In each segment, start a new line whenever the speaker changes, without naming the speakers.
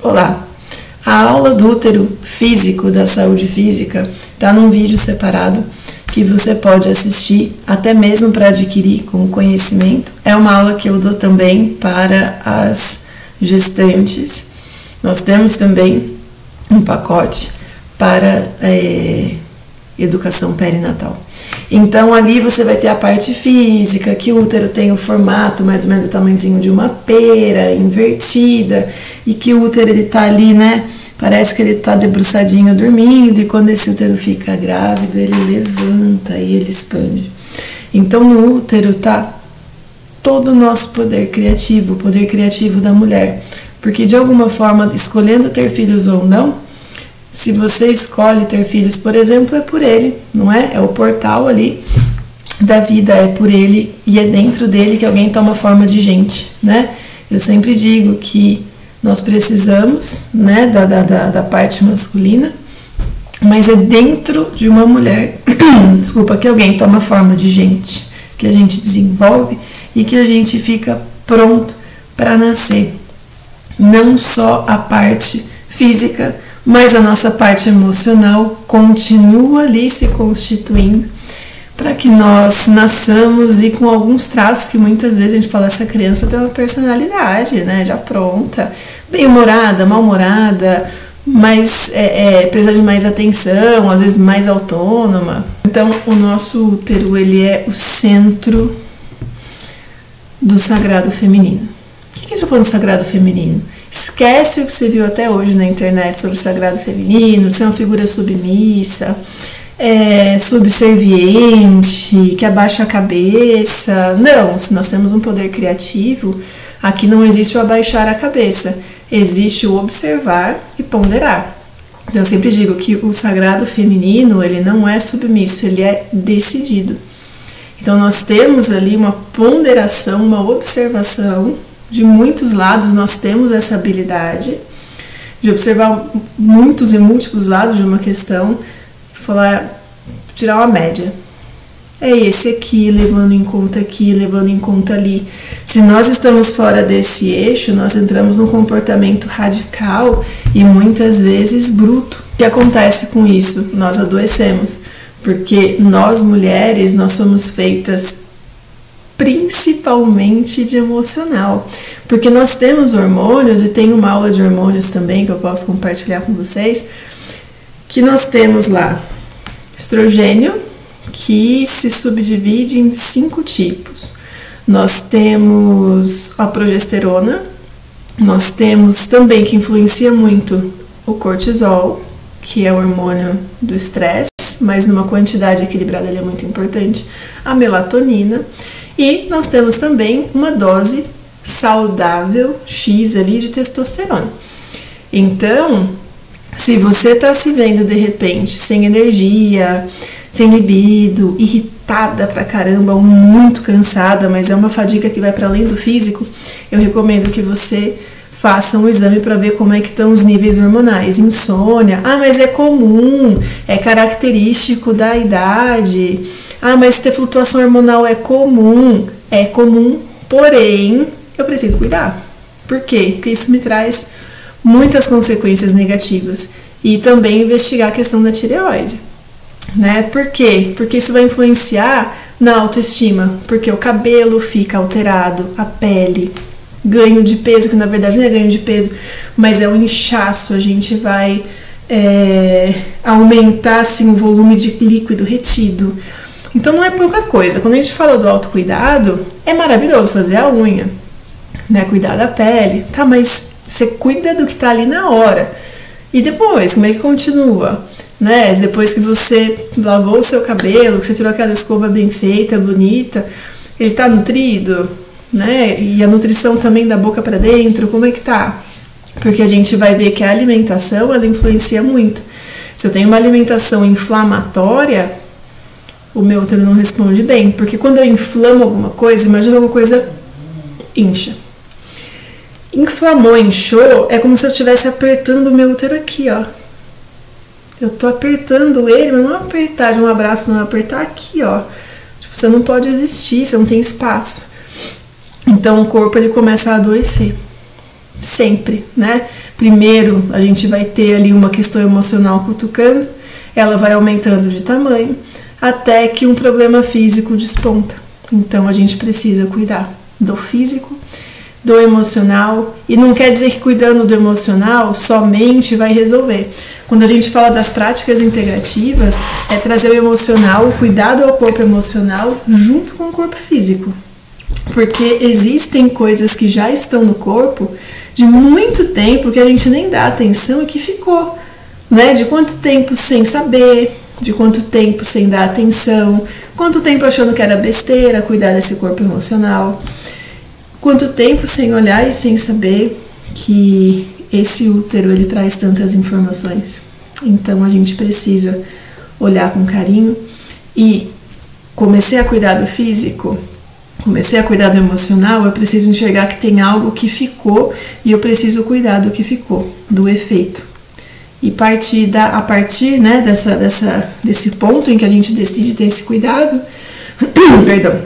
Olá! A aula do útero físico, da saúde física, está num vídeo separado que você pode assistir até mesmo para adquirir como conhecimento. É uma aula que eu dou também para as gestantes. Nós temos também um pacote para educação perinatal. Então ali você vai ter a parte física, que o útero tem o formato mais ou menos o tamanhozinho de uma pera, invertida, e que o útero ele tá ali, né? Parece que ele tá debruçadinho dormindo, e quando esse útero fica grávido, ele levanta e ele expande. Então no útero tá todo o nosso poder criativo, o poder criativo da mulher. Porque de alguma forma, escolhendo ter filhos ou não, se você escolhe ter filhos, por exemplo, é por ele, não é? É o portal ali da vida, é por ele e é dentro dele que alguém toma forma de gente, né? Eu sempre digo que nós precisamos, né, da parte masculina, mas é dentro de uma mulher, desculpa, que alguém toma forma de gente, que a gente desenvolve e que a gente fica pronto para nascer. Não só a parte física, mas a nossa parte emocional continua ali se constituindo para que nós nasçamos e com alguns traços que muitas vezes a gente fala, essa criança tem uma personalidade, né, já pronta, bem-humorada, mal-humorada, mas precisa de mais atenção, às vezes mais autônoma. Então o nosso útero, ele é o centro do sagrado feminino. O que a gente está falando do sagrado feminino? Esquece o que você viu até hoje na internet sobre o sagrado feminino, ser uma figura submissa, subserviente, que abaixa a cabeça. Não, se nós temos um poder criativo, aqui não existe o abaixar a cabeça, existe o observar e ponderar. Então eu sempre digo que o sagrado feminino, ele não é submisso, ele é decidido. Então nós temos ali uma ponderação, uma observação. De muitos lados nós temos essa habilidade de observar muitos e múltiplos lados de uma questão, tirar uma média. É esse aqui, levando em conta aqui, levando em conta ali. Se nós estamos fora desse eixo, nós entramos num comportamento radical e muitas vezes bruto. O que acontece com isso? Nós adoecemos, porque nós mulheres, nós somos feitas principalmente de emocional, porque nós temos hormônios, e tem uma aula de hormônios também que eu posso compartilhar com vocês, que nós temos lá estrogênio, que se subdivide em 5 tipos. Nós temos a progesterona, nós temos também, que influencia muito, o cortisol, que é o hormônio do estresse, mas numa quantidade equilibrada ele é muito importante, a melatonina. E nós temos também uma dose saudável, X ali, de testosterona. Então, se você está se vendo de repente sem energia, sem libido, irritada pra caramba, ou muito cansada, mas é uma fadiga que vai para além do físico, eu recomendo que você faça um exame para ver como é que estão os níveis hormonais. Insônia, mas é comum, é característico da idade. Mas ter flutuação hormonal é comum, porém eu preciso cuidar. Por quê? Porque isso me traz muitas consequências negativas. E também investigar a questão da tireoide, né? Por quê? Porque isso vai influenciar na autoestima, porque o cabelo fica alterado, a pele, ganho de peso, que na verdade não é ganho de peso, mas é o inchaço, a gente vai aumentar assim, o volume de líquido retido. Então não é pouca coisa. Quando a gente fala do autocuidado, é maravilhoso fazer a unha, né? Cuidar da pele, tá? Mas você cuida do que tá ali na hora. E depois, como é que continua? Né? Depois que você lavou o seu cabelo, que você tirou aquela escova bem feita, bonita, ele tá nutrido, né? E a nutrição também da boca para dentro, como é que tá? Porque a gente vai ver que a alimentação, ela influencia muito. Se eu tenho uma alimentação inflamatória, o meu útero não responde bem, porque quando eu inflamo alguma coisa, imagina alguma coisa incha. Inflamou, inchou, é como se eu estivesse apertando o meu útero aqui, ó. Eu tô apertando ele, mas não é apertar de um abraço, não é apertar aqui, ó. Tipo, você não pode existir, você não tem espaço. Então o corpo ele começa a adoecer. Sempre, né? Primeiro, a gente vai ter ali uma questão emocional cutucando, ela vai aumentando de tamanho, até que um problema físico desponta. Então, a gente precisa cuidar do físico, do emocional, e não quer dizer que cuidando do emocional somente vai resolver. Quando a gente fala das práticas integrativas, é trazer o emocional, o cuidado ao corpo emocional junto com o corpo físico. Porque existem coisas que já estão no corpo de muito tempo que a gente nem dá atenção e que ficou, né? De quanto tempo sem saber, de quanto tempo sem dar atenção, quanto tempo achando que era besteira cuidar desse corpo emocional, quanto tempo sem olhar e sem saber que esse útero ele traz tantas informações. Então a gente precisa olhar com carinho e comecei a cuidar do físico, comecei a cuidar do emocional, eu preciso enxergar que tem algo que ficou e eu preciso cuidar do que ficou, do efeito. E a partir né, desse ponto em que a gente decide ter esse cuidado, perdão,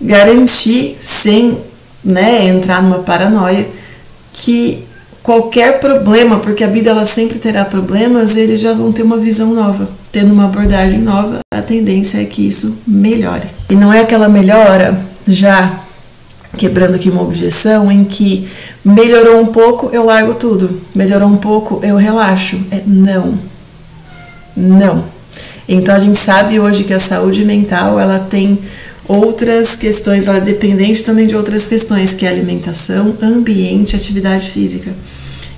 garantir sem entrar numa paranoia que qualquer problema, porque a vida ela sempre terá problemas, eles já vão ter uma visão nova. Tendo uma abordagem nova, a tendência é que isso melhore. E não é aquela melhora, já quebrando aqui uma objeção, em que melhorou um pouco, eu largo tudo. Melhorou um pouco, eu relaxo. Não. Então a gente sabe hoje que a saúde mental, ela tem outras questões, ela é dependente também de outras questões, que é alimentação, ambiente, atividade física.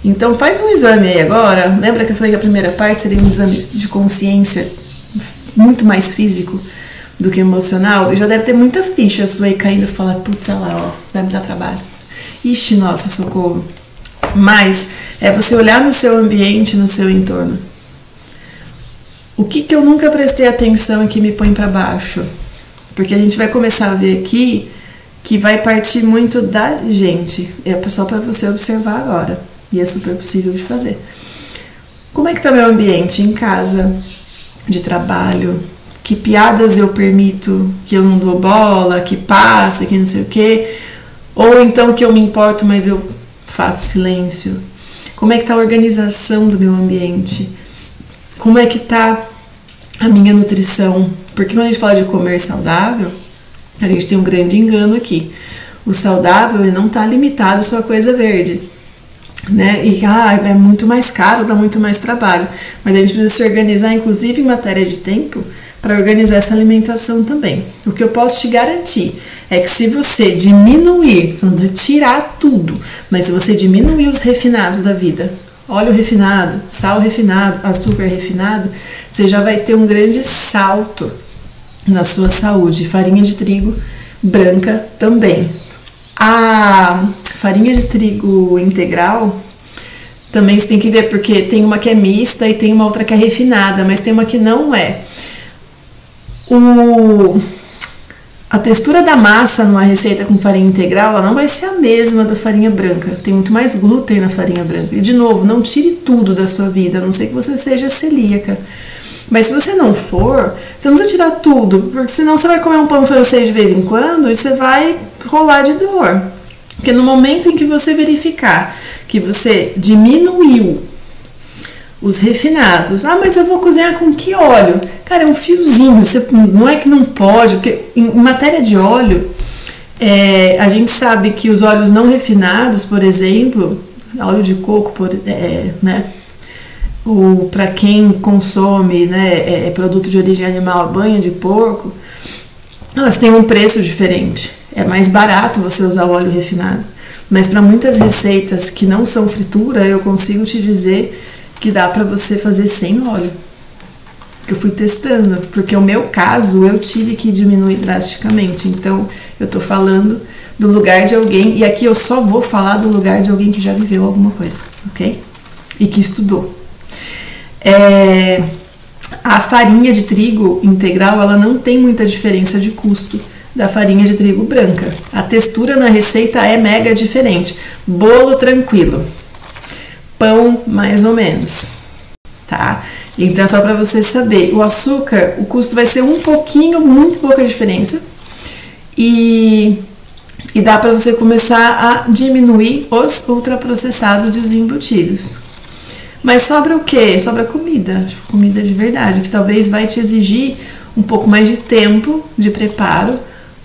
Então faz um exame aí agora, lembra que eu falei que a primeira parte seria um exame de consciência muito mais físico do que emocional, e já deve ter muita ficha sua aí caindo e falar, putz, olha lá, ó, vai me dar trabalho. Ixi, nossa, socorro. Mas é você olhar no seu ambiente, no seu entorno. O que eu nunca prestei atenção e que me põe para baixo? Porque a gente vai começar a ver aqui que vai partir muito da gente. É só para você observar agora. E é super possível de fazer. Como é que tá meu ambiente em casa, de trabalho? Que piadas eu permito, que eu não dou bola, que passa, que não sei o quê? Ou então que eu me importo, mas eu faço silêncio? Como é que tá a organização do meu ambiente? Como é que tá a minha nutrição? Porque quando a gente fala de comer saudável, a gente tem um grande engano aqui. O saudável ele não está limitado só a coisa verde, né? E é muito mais caro, dá muito mais trabalho. Mas a gente precisa se organizar, inclusive em matéria de tempo, para organizar essa alimentação também. O que eu posso te garantir é que se você diminuir, vamos dizer, tirar tudo, mas se você diminuir os refinados da vida, óleo refinado, sal refinado, açúcar refinado, você já vai ter um grande salto na sua saúde. Farinha de trigo branca também. A farinha de trigo integral também você tem que ver, porque tem uma que é mista e tem uma outra que é refinada, mas tem uma que não é. A textura da massa numa receita com farinha integral, ela não vai ser a mesma da farinha branca. Tem muito mais glúten na farinha branca. E de novo, não tire tudo da sua vida, a não ser que você seja celíaca. Mas se você não for, você não precisa tirar tudo, porque senão você vai comer um pão francês de vez em quando e você vai rolar de dor. Porque no momento em que você verificar que você diminuiu os refinados, mas eu vou cozinhar com que óleo? Cara, é um fiozinho, não é que não pode, porque em matéria de óleo, a gente sabe que os óleos não refinados, por exemplo, óleo de coco, né? Para quem consome produto de origem animal, banha de porco, elas têm um preço diferente. É mais barato você usar o óleo refinado. Mas para muitas receitas que não são fritura, eu consigo te dizer que dá para você fazer sem óleo. Que eu fui testando. Porque o meu caso, eu tive que diminuir drasticamente. Então, eu tô falando do lugar de alguém. E aqui eu só vou falar do lugar de alguém que já viveu alguma coisa, ok? E que estudou. A farinha de trigo integral, ela não tem muita diferença de custo da farinha de trigo branca. A textura na receita é mega diferente. Bolo tranquilo, pão mais ou menos, tá? Então é só para você saber. O açúcar, o custo vai ser um pouquinho, muito pouca diferença. E E dá para você começar a diminuir os ultraprocessados e os embutidos. Mas sobra o quê? Sobra comida, comida de verdade, que talvez vai te exigir um pouco mais de tempo de preparo,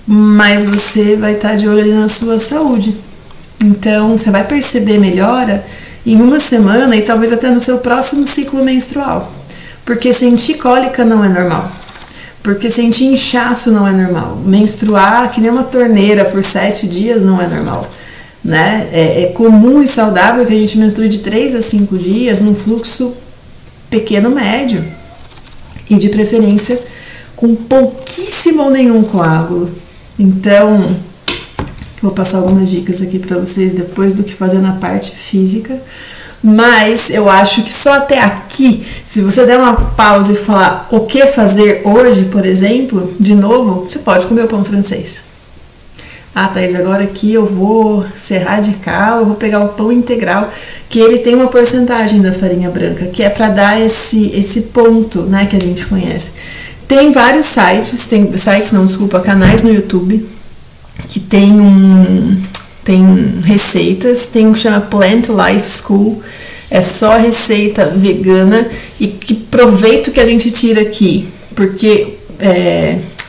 mas você vai estar de olho ali na sua saúde. Então, você vai perceber melhora em uma semana e talvez até no seu próximo ciclo menstrual. Porque sentir cólica não é normal. Porque sentir inchaço não é normal. Menstruar que nem uma torneira por 7 dias não é normal. Né? É comum e saudável que a gente menstrue de 3 a 5 dias num fluxo pequeno médio. E de preferência com pouquíssimo ou nenhum coágulo. Então, vou passar algumas dicas aqui para vocês depois do que fazer na parte física. Mas eu acho que só até aqui, se você der uma pausa e falar o que fazer hoje, por exemplo, de novo, você pode comer o pão francês. Ah, Thaís, agora aqui eu vou ser radical, eu vou pegar o pão integral, que ele tem uma porcentagem da farinha branca, que é para dar esse ponto, né, que a gente conhece. Tem vários sites, canais no YouTube, que tem receitas, tem um que chama Plant Life School, é só receita vegana, e que proveito que a gente tira aqui, porque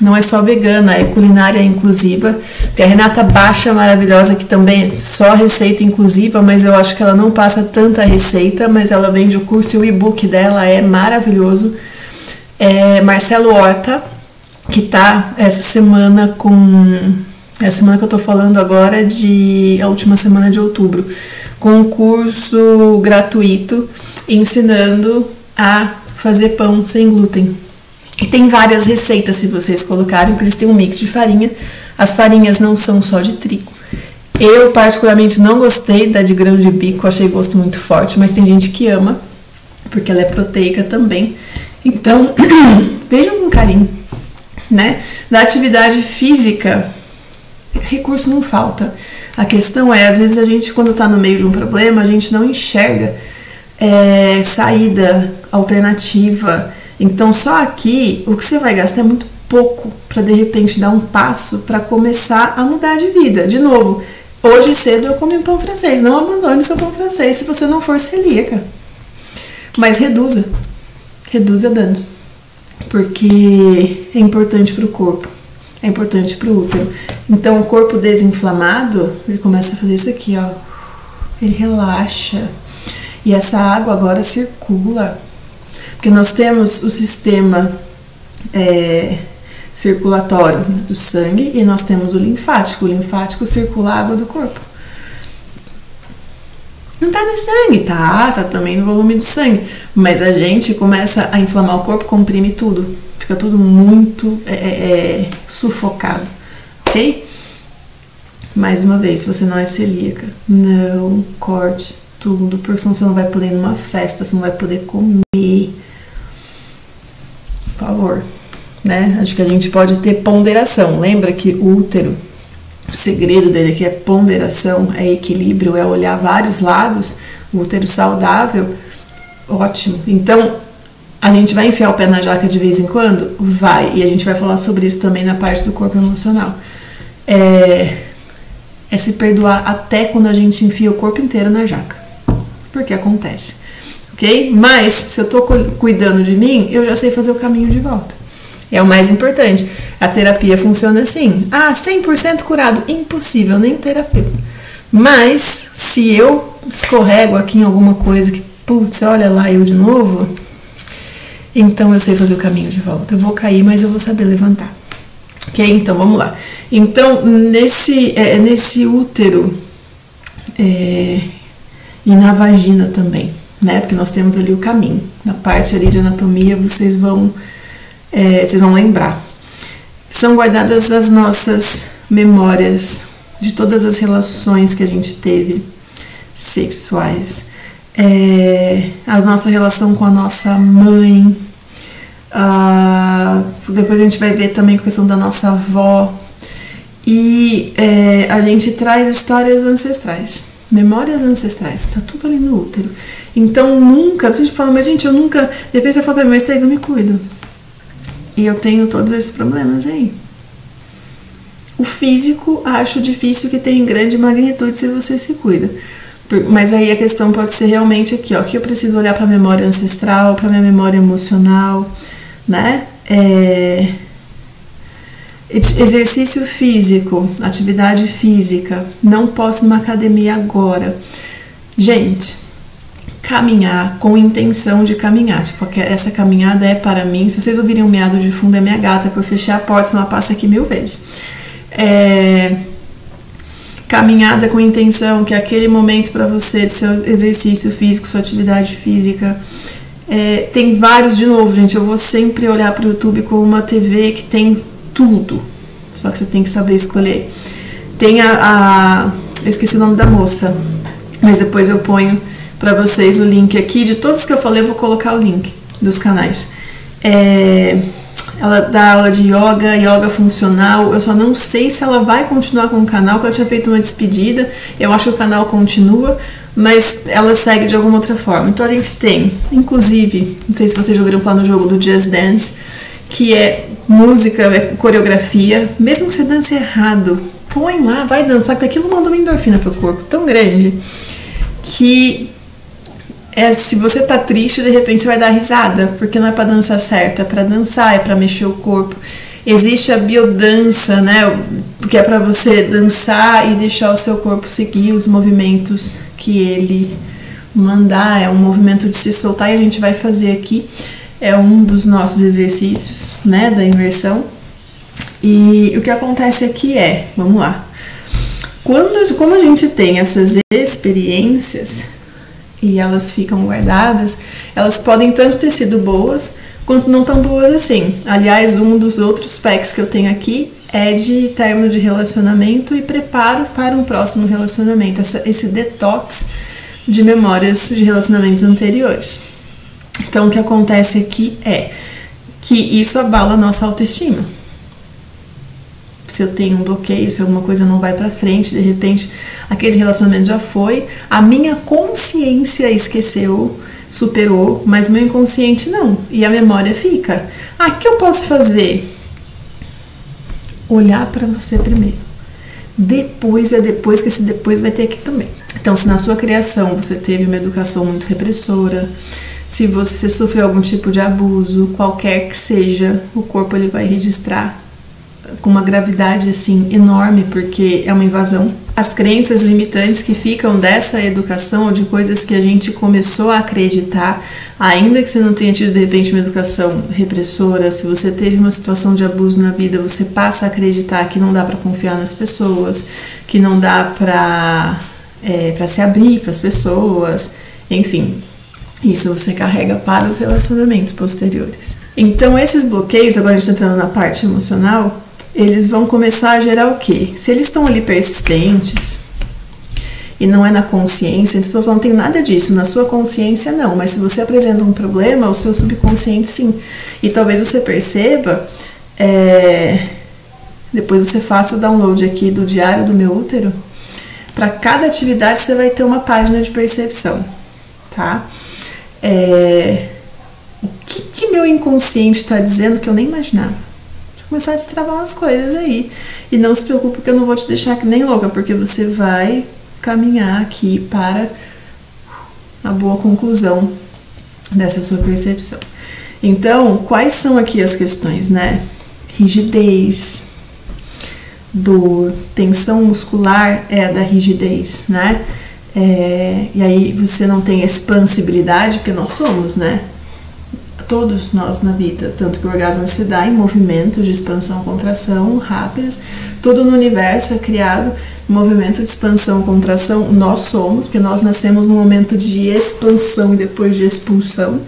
não é só vegana, é culinária inclusiva. Tem a Renata Baixa, maravilhosa, que também é só receita inclusiva, mas eu acho que ela não passa tanta receita, mas ela vende o curso e o e-book dela é maravilhoso. Marcelo Horta, que tá essa semana é a semana que eu tô falando agora, a última semana de outubro, com um curso gratuito ensinando a fazer pão sem glúten. E tem várias receitas, se vocês colocarem, porque eles têm um mix de farinha. As farinhas não são só de trigo. Eu particularmente não gostei da de grão de bico, achei gosto muito forte, mas tem gente que ama, porque ela é proteica também. Então, vejam com carinho, né? Na atividade física, recurso não falta. A questão é, às vezes a gente, quando está no meio de um problema, a gente não enxerga saída alternativa. Então, só aqui, o que você vai gastar é muito pouco para, de repente, dar um passo para começar a mudar de vida. De novo, hoje cedo eu comi um pão francês. Não abandone seu pão francês se você não for celíaca. Mas reduza danos, porque é importante para o corpo. É importante para o útero. Então, o corpo desinflamado, ele começa a fazer isso aqui, ó. Ele relaxa. E essa água agora circula. Porque nós temos o sistema circulatório do sangue e nós temos o linfático. O linfático circula a água do corpo. Não tá no sangue, tá também no volume do sangue. Mas a gente começa a inflamar o corpo, comprime tudo. Fica tudo muito sufocado, ok? Mais uma vez, se você não é celíaca, não corte tudo, porque senão você não vai poder ir numa festa, você não vai poder comer. Por favor, né? Acho que a gente pode ter ponderação. Lembra que o útero, o segredo dele aqui é ponderação, é equilíbrio, é olhar vários lados. O útero saudável, ótimo. Então, a gente vai enfiar o pé na jaca de vez em quando? Vai. E a gente vai falar sobre isso também na parte do corpo emocional. É se perdoar até quando a gente enfia o corpo inteiro na jaca. Porque acontece. Ok? Mas, se eu tô cuidando de mim, eu já sei fazer o caminho de volta. É o mais importante. A terapia funciona assim. 100% curado. Impossível, nem terapeuta. Mas, se eu escorrego aqui em alguma coisa que, putz, olha lá eu de novo, então eu sei fazer o caminho de volta. Eu vou cair, mas eu vou saber levantar. Ok? Então, vamos lá. Então, nesse útero e na vagina também, né? Porque nós temos ali o caminho. Na parte ali de anatomia, vocês vão lembrar. São guardadas as nossas memórias de todas as relações que a gente teve sexuais. A nossa relação com a nossa mãe. Depois a gente vai ver também a questão da nossa avó. E a gente traz histórias ancestrais, memórias ancestrais, tá tudo ali no útero. Então nunca, você fala, mas gente, eu nunca. Depois você fala, mas Thaís, eu me cuido. E eu tenho todos esses problemas aí. O físico, acho difícil que tenha em grande magnitude se você se cuida. Mas aí a questão pode ser realmente aqui, ó, que eu preciso olhar para a memória ancestral, para minha memória emocional, né? Exercício físico, atividade física. Não posso numa academia agora. Gente, caminhar com intenção de caminhar. Tipo, essa caminhada é para mim. Se vocês ouvirem um miado de fundo, é minha gata, porque eu fechei a porta, senão ela passa aqui 1000 vezes. Caminhada com intenção, que é aquele momento para você, do seu exercício físico, sua atividade física. Tem vários, de novo, gente, eu vou sempre olhar para o YouTube como uma TV que tem tudo, só que você tem que saber escolher. Tem eu esqueci o nome da moça, mas depois eu ponho para vocês o link aqui, de todos que eu falei eu vou colocar o link dos canais. Ela dá aula de yoga funcional. Eu só não sei se ela vai continuar com o canal, porque ela tinha feito uma despedida. Eu acho que o canal continua, mas ela segue de alguma outra forma. Então a gente tem, inclusive, não sei se vocês já ouviram falar no jogo do Just Dance, que é música, é coreografia. Mesmo que você dance errado, põe lá, vai dançar, porque aquilo manda uma endorfina pro corpo tão grande que se você tá triste, de repente você vai dar risada, porque não é pra dançar certo, é pra dançar, é pra mexer o corpo. Existe a biodança, né, que é pra você dançar e deixar o seu corpo seguir os movimentos que ele mandar, é um movimento de se soltar, e a gente vai fazer aqui, é um dos nossos exercícios, né, da imersão. E o que acontece aqui vamos lá, como a gente tem essas experiências, e elas ficam guardadas, elas podem tanto ter sido boas, quanto não tão boas assim. Aliás, um dos outros packs que eu tenho aqui é de término de relacionamento e preparo para um próximo relacionamento, esse detox de memórias de relacionamentos anteriores. Então, o que acontece aqui é que isso abala a nossa autoestima. Se eu tenho um bloqueio, se alguma coisa não vai pra frente, de repente aquele relacionamento já foi, a minha consciência esqueceu, superou, mas meu inconsciente não, e a memória fica. O que eu posso fazer? Olhar pra você primeiro. Depois que esse depois vai ter aqui também. Então, se na sua criação você teve uma educação muito repressora, se você sofreu algum tipo de abuso, qualquer que seja, o corpo ele vai registrar com uma gravidade assim enorme, porque é uma invasão. As crenças limitantes que ficam dessa educação, ou de coisas que a gente começou a acreditar, ainda que você não tenha tido de repente uma educação repressora, se você teve uma situação de abuso na vida, você passa a acreditar que não dá para confiar nas pessoas, que não dá para se abrir para as pessoas, enfim, isso você carrega para os relacionamentos posteriores. Então esses bloqueios, agora a gente está entrando na parte emocional, eles vão começar a gerar o quê? Se eles estão ali persistentes e não é na consciência, então não tem nada disso, na sua consciência não, mas se você apresenta um problema, o seu subconsciente sim. E talvez você perceba, depois você faça o download aqui do Diário do Meu Útero, para cada atividade você vai ter uma página de percepção, tá? O que meu inconsciente está dizendo que eu nem imaginava? Começar a destravar umas coisas aí. E não se preocupe que eu não vou te deixar que nem louca, porque você vai caminhar aqui para a boa conclusão dessa sua percepção. Então, quais são aqui as questões, né? Rigidez, dor, tensão muscular é a da rigidez, né? E aí você não tem expansibilidade, porque nós somos, né? Todos nós na vida, tanto que o orgasmo se dá em movimentos de expansão e contração rápidos, tudo no universo é criado em movimento de expansão e contração, nós somos, porque nós nascemos num momento de expansão e depois de expulsão.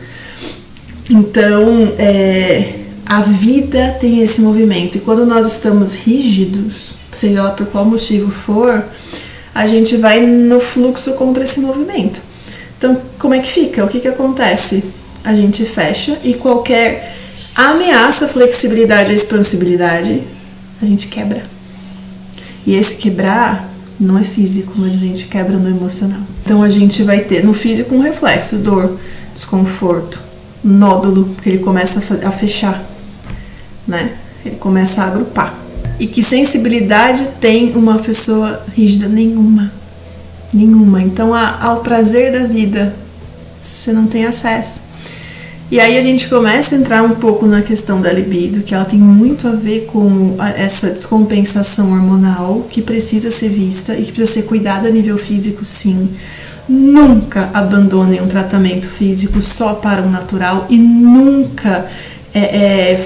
Então, a vida tem esse movimento, e quando nós estamos rígidos, seja lá por qual motivo for, a gente vai no fluxo contra esse movimento. Então, como é que fica? O que acontece? A gente fecha e qualquer ameaça à flexibilidade e expansibilidade, a gente quebra. E esse quebrar não é físico, mas a gente quebra no emocional. Então a gente vai ter no físico um reflexo, dor, desconforto, nódulo, porque ele começa a fechar, né? Ele começa a agrupar. E que sensibilidade tem uma pessoa rígida? Nenhuma. Nenhuma. Então, ao prazer da vida, você não tem acesso. E aí a gente começa a entrar um pouco na questão da libido, que ela tem muito a ver com essa descompensação hormonal que precisa ser vista e que precisa ser cuidada a nível físico, sim. Nunca abandonem um tratamento físico só para o natural e nunca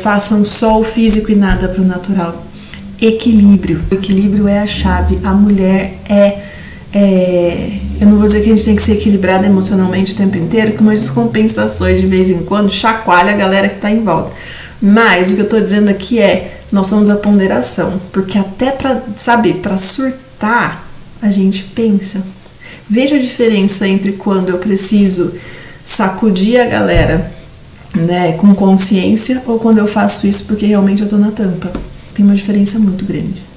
façam só o físico e nada para o natural. Equilíbrio. O equilíbrio é a chave. A mulher eu não vou dizer que a gente tem que ser equilibrada emocionalmente o tempo inteiro, com umas descompensações de vez em quando, chacoalha a galera que está em volta. Mas o que eu estou dizendo aqui nós somos a ponderação, porque até para surtar, a gente pensa. Veja a diferença entre quando eu preciso sacudir a galera, né, com consciência, ou quando eu faço isso porque realmente eu estou na tampa. Tem uma diferença muito grande.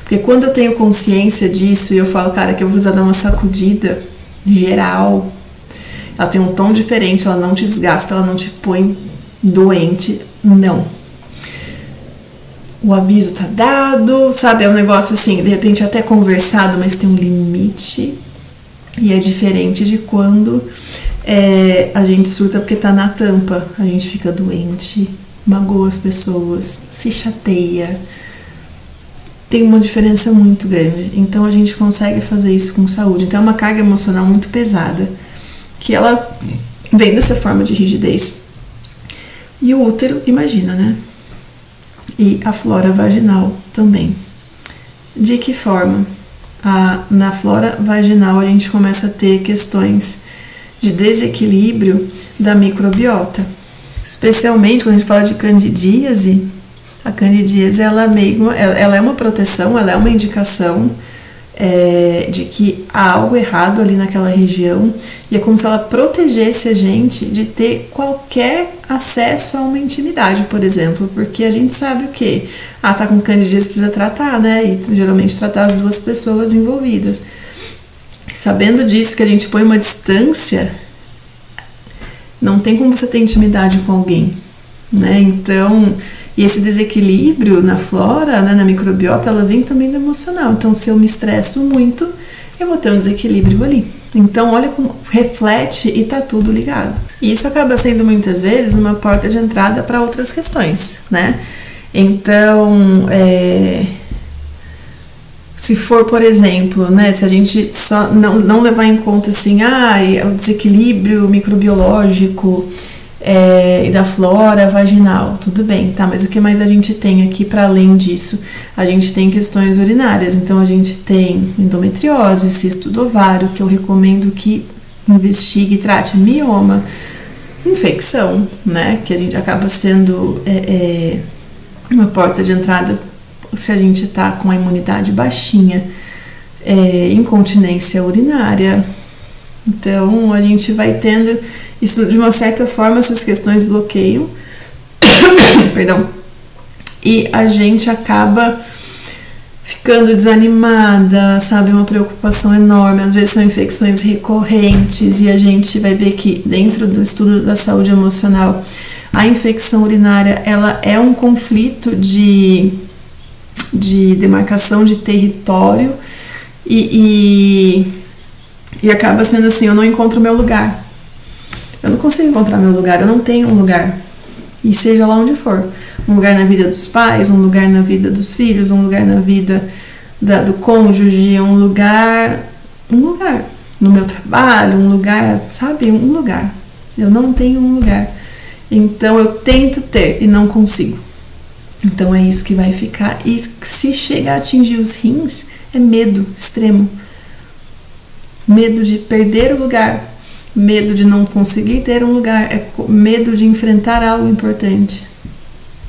Porque quando eu tenho consciência disso e eu falo, cara, que eu vou precisar dar uma sacudida geral, ela tem um tom diferente, ela não te desgasta, ela não te põe doente, não. O aviso tá dado, sabe? É um negócio assim, de repente até conversado, mas tem um limite. E é diferente de quando a gente surta porque tá na tampa, a gente fica doente, magoa as pessoas, se chateia. Tem uma diferença muito grande. Então a gente consegue fazer isso com saúde. Então é uma carga emocional muito pesada, que ela vem dessa forma de rigidez. E o útero, imagina, né? E a flora vaginal também. De que forma? Na flora vaginal a gente começa a ter questões de desequilíbrio da microbiota. Especialmente quando a gente fala de candidíase. A candidíase ela é uma proteção, ela é uma indicação de que há algo errado ali naquela região, e é como se ela protegesse a gente de ter qualquer acesso a uma intimidade, por exemplo, porque a gente sabe o quê? Tá com candidíase, precisa tratar, né? E geralmente tratar as duas pessoas envolvidas. Sabendo disso, que a gente põe uma distância, não tem como você ter intimidade com alguém, né? Então, e esse desequilíbrio na flora, né, na microbiota, ela vem também do emocional. Então, se eu me estresso muito, eu vou ter um desequilíbrio ali. Então, olha como reflete e tá tudo ligado. E isso acaba sendo muitas vezes uma porta de entrada para outras questões, né? Então, se for, por exemplo, né, se a gente só não levar em conta assim, o desequilíbrio microbiológico e da flora vaginal, tudo bem, tá? Mas o que mais a gente tem aqui para além disso? A gente tem questões urinárias, então a gente tem endometriose, cisto do ovário, que eu recomendo que investigue e trate, mioma, infecção, né? Que a gente acaba sendo uma porta de entrada se a gente tá com a imunidade baixinha, incontinência urinária. Então a gente vai tendo isso, de uma certa forma, essas questões bloqueiam, perdão, e a gente acaba ficando desanimada, sabe, uma preocupação enorme, às vezes são infecções recorrentes, e a gente vai ver que dentro do estudo da saúde emocional, a infecção urinária, ela é um conflito de demarcação de território e acaba sendo assim, eu não encontro meu lugar. Eu não consigo encontrar meu lugar, eu não tenho um lugar. E seja lá onde for. Um lugar na vida dos pais, um lugar na vida dos filhos, um lugar na vida do cônjuge, um lugar no meu trabalho, um lugar, sabe? Um lugar. Eu não tenho um lugar. Então eu tento ter e não consigo. Então é isso que vai ficar. E se chegar a atingir os rins, é medo extremo. Medo de perder o lugar, medo de não conseguir ter um lugar, medo de enfrentar algo importante.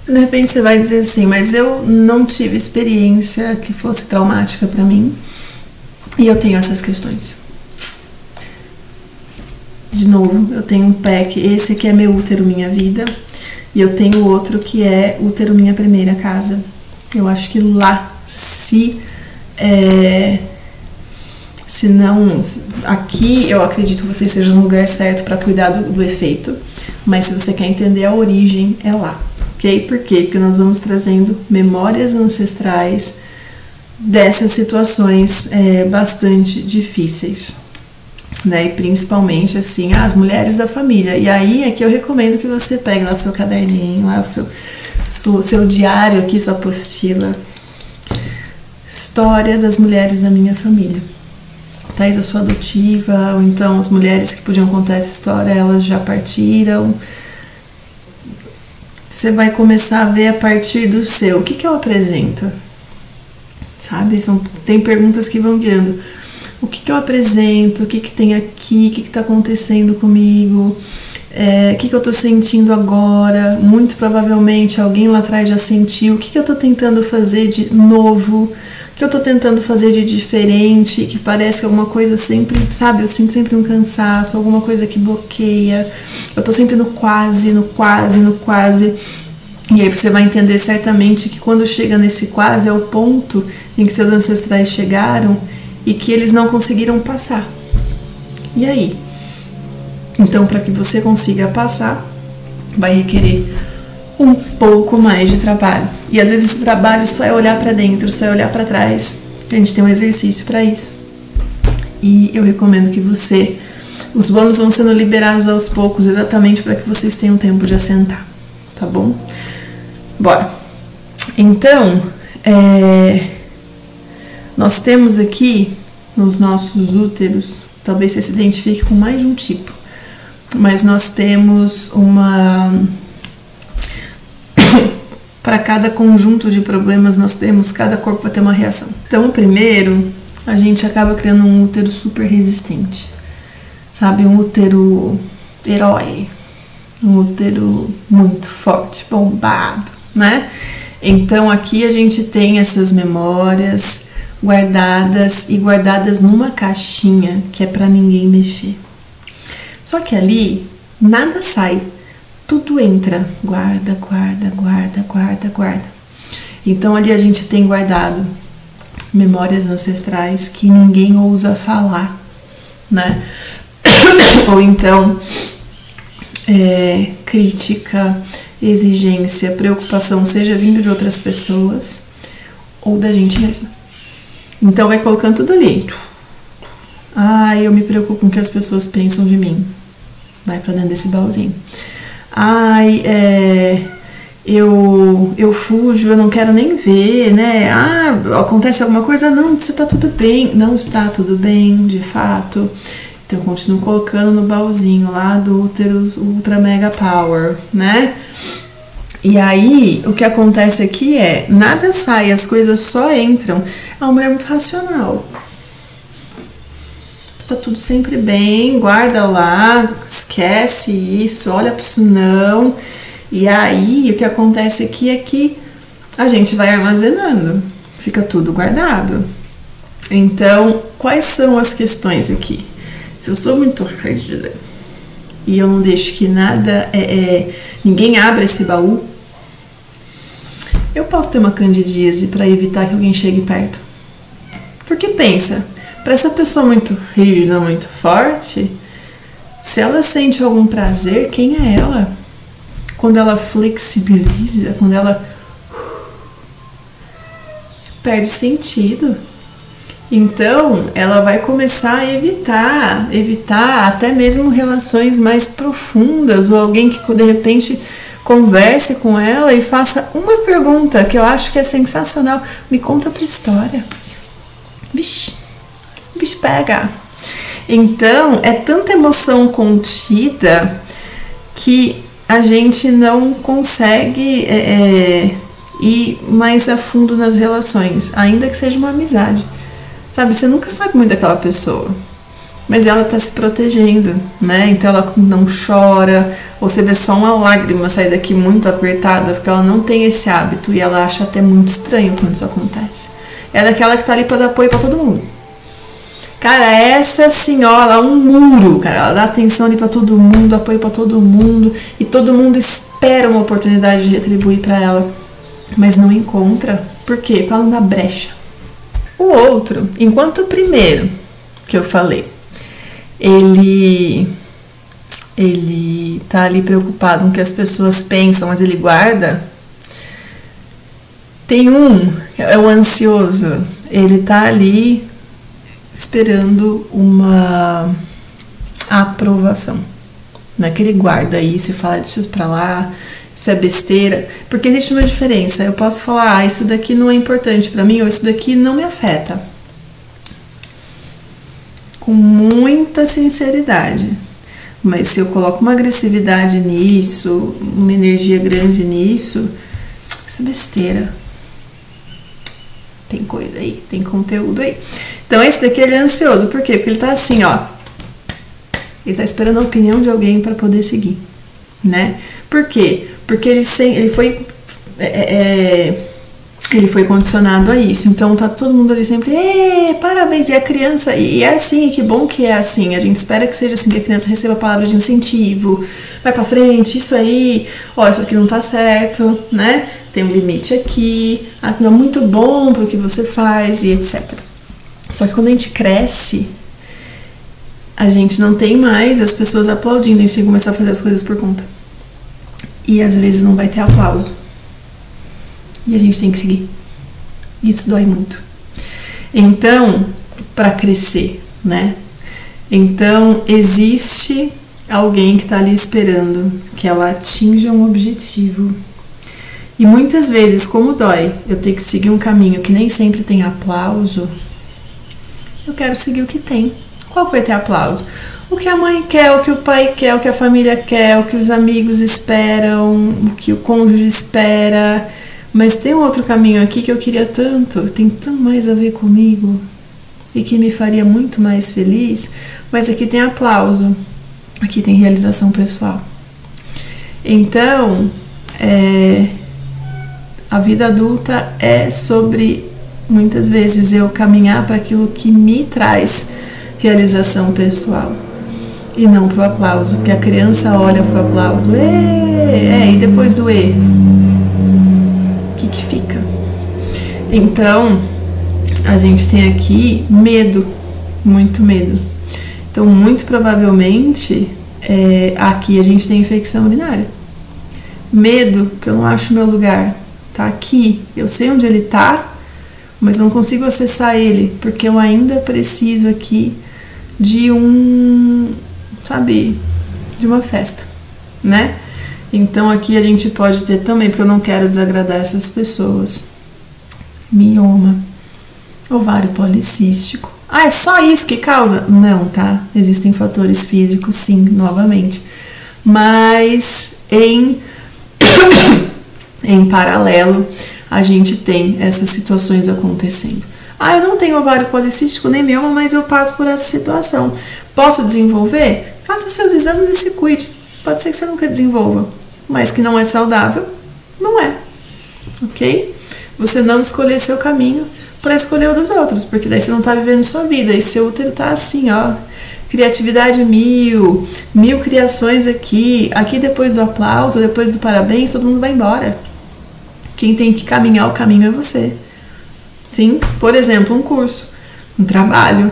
De repente você vai dizer assim, mas eu não tive experiência que fosse traumática para mim e eu tenho essas questões. De novo, eu tenho um pack, esse aqui é meu útero, minha vida, e eu tenho outro que é útero, minha primeira casa. Eu acho que lá, se não, aqui eu acredito que você seja no lugar certo para cuidar do efeito, mas se você quer entender a origem, é lá. ok? Por quê? Porque nós vamos trazendo memórias ancestrais dessas situações bastante difíceis, né? E principalmente, assim, as mulheres da família. E aí é que eu recomendo que você pegue lá seu caderninho, lá o seu diário aqui, sua apostila. História das mulheres da minha família. Thaís, a sua adotiva, ou então as mulheres que podiam contar essa história, elas já partiram. Você vai começar a ver a partir do seu. O que eu apresento? Sabe? Tem perguntas que vão guiando. O que eu apresento? O que tem aqui? O que está acontecendo comigo? O que eu estou sentindo agora? Muito provavelmente alguém lá atrás já sentiu. O que eu estou tentando fazer de novo? O que eu estou tentando fazer de diferente? Que parece que alguma coisa sempre, sabe? Eu sinto sempre um cansaço, alguma coisa que bloqueia. Eu estou sempre no quase, no quase, no quase. E aí você vai entender certamente que quando chega nesse quase é o ponto em que seus ancestrais chegaram e que eles não conseguiram passar. E aí? Então, para que você consiga passar, vai requerer um pouco mais de trabalho. E às vezes esse trabalho só é olhar para dentro, só é olhar para trás. A gente tem um exercício para isso. E eu recomendo que os bônus vão sendo liberados aos poucos, exatamente para que vocês tenham tempo de assentar, tá bom? Bora. Então, nós temos aqui nos nossos úteros, talvez você se identifique com mais de um tipo, mas nós temos para cada conjunto de problemas, cada corpo vai ter uma reação. Então, o primeiro, a gente acaba criando um útero super resistente, sabe? Um útero herói, um útero muito forte, bombado, né? Então, aqui a gente tem essas memórias guardadas numa caixinha que é para ninguém mexer. Só que ali nada sai, tudo entra, guarda. Então ali a gente tem guardado memórias ancestrais que ninguém ousa falar, né? Ou então crítica, exigência, preocupação, seja vindo de outras pessoas ou da gente mesma. Então vai colocando tudo ali. Eu me preocupo com o que as pessoas pensam de mim. Vai pra dentro desse baúzinho. Eu fujo, eu não quero nem ver, né? Acontece alguma coisa? Não, isso tá tudo bem. Não está tudo bem, de fato. Então eu continuo colocando no baúzinho lá do útero Ultra Mega Power, né? E aí, o que acontece aqui nada sai, as coisas só entram. É uma mulher muito racional. Tá tudo sempre bem, guarda lá, esquece isso, olha pra isso não. E aí, o que acontece aqui é que a gente vai armazenando, fica tudo guardado. Então, quais são as questões aqui? Se eu sou muito rígida e eu não deixo que nada, ninguém abra esse baú, eu posso ter uma candidíase para evitar que alguém chegue perto. Porque pensa, para essa pessoa muito rígida, muito forte, se ela sente algum prazer, quem é ela? Quando ela flexibiliza, quando ela perde sentido. Então, ela vai começar a evitar até mesmo relações mais profundas, ou alguém que de repente converse com ela e faça uma pergunta que eu acho que é sensacional. Me conta a tua história. Vixe, o bicho pega. Então, é tanta emoção contida que a gente não consegue ir mais a fundo nas relações, ainda que seja uma amizade. Sabe, você nunca sabe muito daquela pessoa, mas ela tá se protegendo, né? Então ela não chora, ou você vê só uma lágrima sair daqui muito apertada, porque ela não tem esse hábito e ela acha até muito estranho quando isso acontece. Ela é aquela que tá ali pra dar apoio pra todo mundo. Cara, essa senhora é um muro, cara. Ela dá atenção ali pra todo mundo, apoio pra todo mundo, e todo mundo espera uma oportunidade de retribuir pra ela, mas não encontra. Por quê? Pra não dar brecha. O outro, enquanto o primeiro que eu falei, ele ele tá ali preocupado com o que as pessoas pensam, mas ele guarda. Tem é o ansioso, ele tá ali esperando uma aprovação. Não é que ele guarda isso e fala, deixa pra lá, isso é besteira, porque existe uma diferença. Eu posso falar, isso daqui não é importante pra mim, ou isso daqui não me afeta. Com muita sinceridade. Mas se eu coloco uma agressividade nisso, uma energia grande nisso, isso é besteira. Tem coisa aí, tem conteúdo aí. Então esse daqui ele é ansioso, por quê? Porque ele tá assim, ó. Ele tá esperando a opinião de alguém para poder seguir, né? Por quê? Porque ele foi condicionado a isso. Então tá todo mundo ali sempre, parabéns, e a criança, e é assim, que bom que é assim. A gente espera que seja assim, que a criança receba palavras de incentivo, vai pra frente, isso aí, ó, isso aqui não tá certo, né? Tem um limite aqui, não é muito bom pro que você faz e etc. Só que quando a gente cresce, a gente não tem mais as pessoas aplaudindo, a gente tem que começar a fazer as coisas por conta. E às vezes não vai ter aplauso. E a gente tem que seguir. Isso dói muito. Então, para crescer, né? Então, existe alguém que está ali esperando que ela atinja um objetivo. E muitas vezes, como dói, eu tenho que seguir um caminho que nem sempre tem aplauso, eu quero seguir o que tem. Qual que vai ter aplauso? O que a mãe quer, o que o pai quer, o que a família quer, o que os amigos esperam, o que o cônjuge espera. Mas tem um outro caminho aqui que eu queria tanto, tem tão mais a ver comigo e que me faria muito mais feliz, mas aqui tem aplauso, aqui tem realização pessoal. Então, a vida adulta é sobre, muitas vezes, eu caminhar para aquilo que me traz realização pessoal e não para o aplauso, porque a criança olha para o aplauso, e depois do que fica? Então, a gente tem aqui medo, muito medo. Então, muito provavelmente, aqui a gente tem infecção urinária. Medo, que eu não acho meu lugar, tá aqui. Eu sei onde ele tá, mas não consigo acessar ele, porque eu ainda preciso aqui de de uma festa, né? Então aqui a gente pode ter também, porque eu não quero desagradar essas pessoas, mioma, ovário policístico. É só isso que causa? Não, tá? Existem fatores físicos, sim, novamente. Mas em paralelo, a gente tem essas situações acontecendo. Eu não tenho ovário policístico nem mioma, mas eu passo por essa situação. Posso desenvolver? Faça seus exames e se cuide. Pode ser que você nunca desenvolva, mas que não é saudável, não é. Ok? Você não escolher seu caminho para escolher o dos outros, porque daí você não tá vivendo sua vida, e seu útero tá assim, ó, criatividade mil criações aqui depois do aplauso, depois do parabéns, todo mundo vai embora. Quem tem que caminhar o caminho é você. Sim, por exemplo, um curso, um trabalho.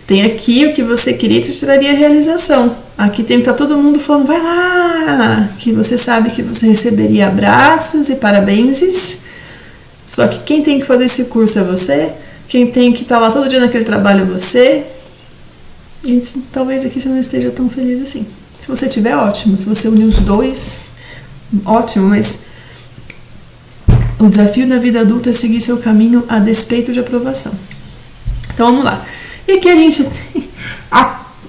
Tem aqui o que você queria e te traria realização. Aqui tem que estar todo mundo falando, vai lá, que você sabe que você receberia abraços e parabéns. Só que quem tem que fazer esse curso é você, quem tem que estar lá todo dia naquele trabalho é você. E talvez aqui você não esteja tão feliz assim. Se você tiver, ótimo. Se você unir os dois, ótimo, mas o desafio da vida adulta é seguir seu caminho a despeito de aprovação. Então vamos lá. E aqui a gente tem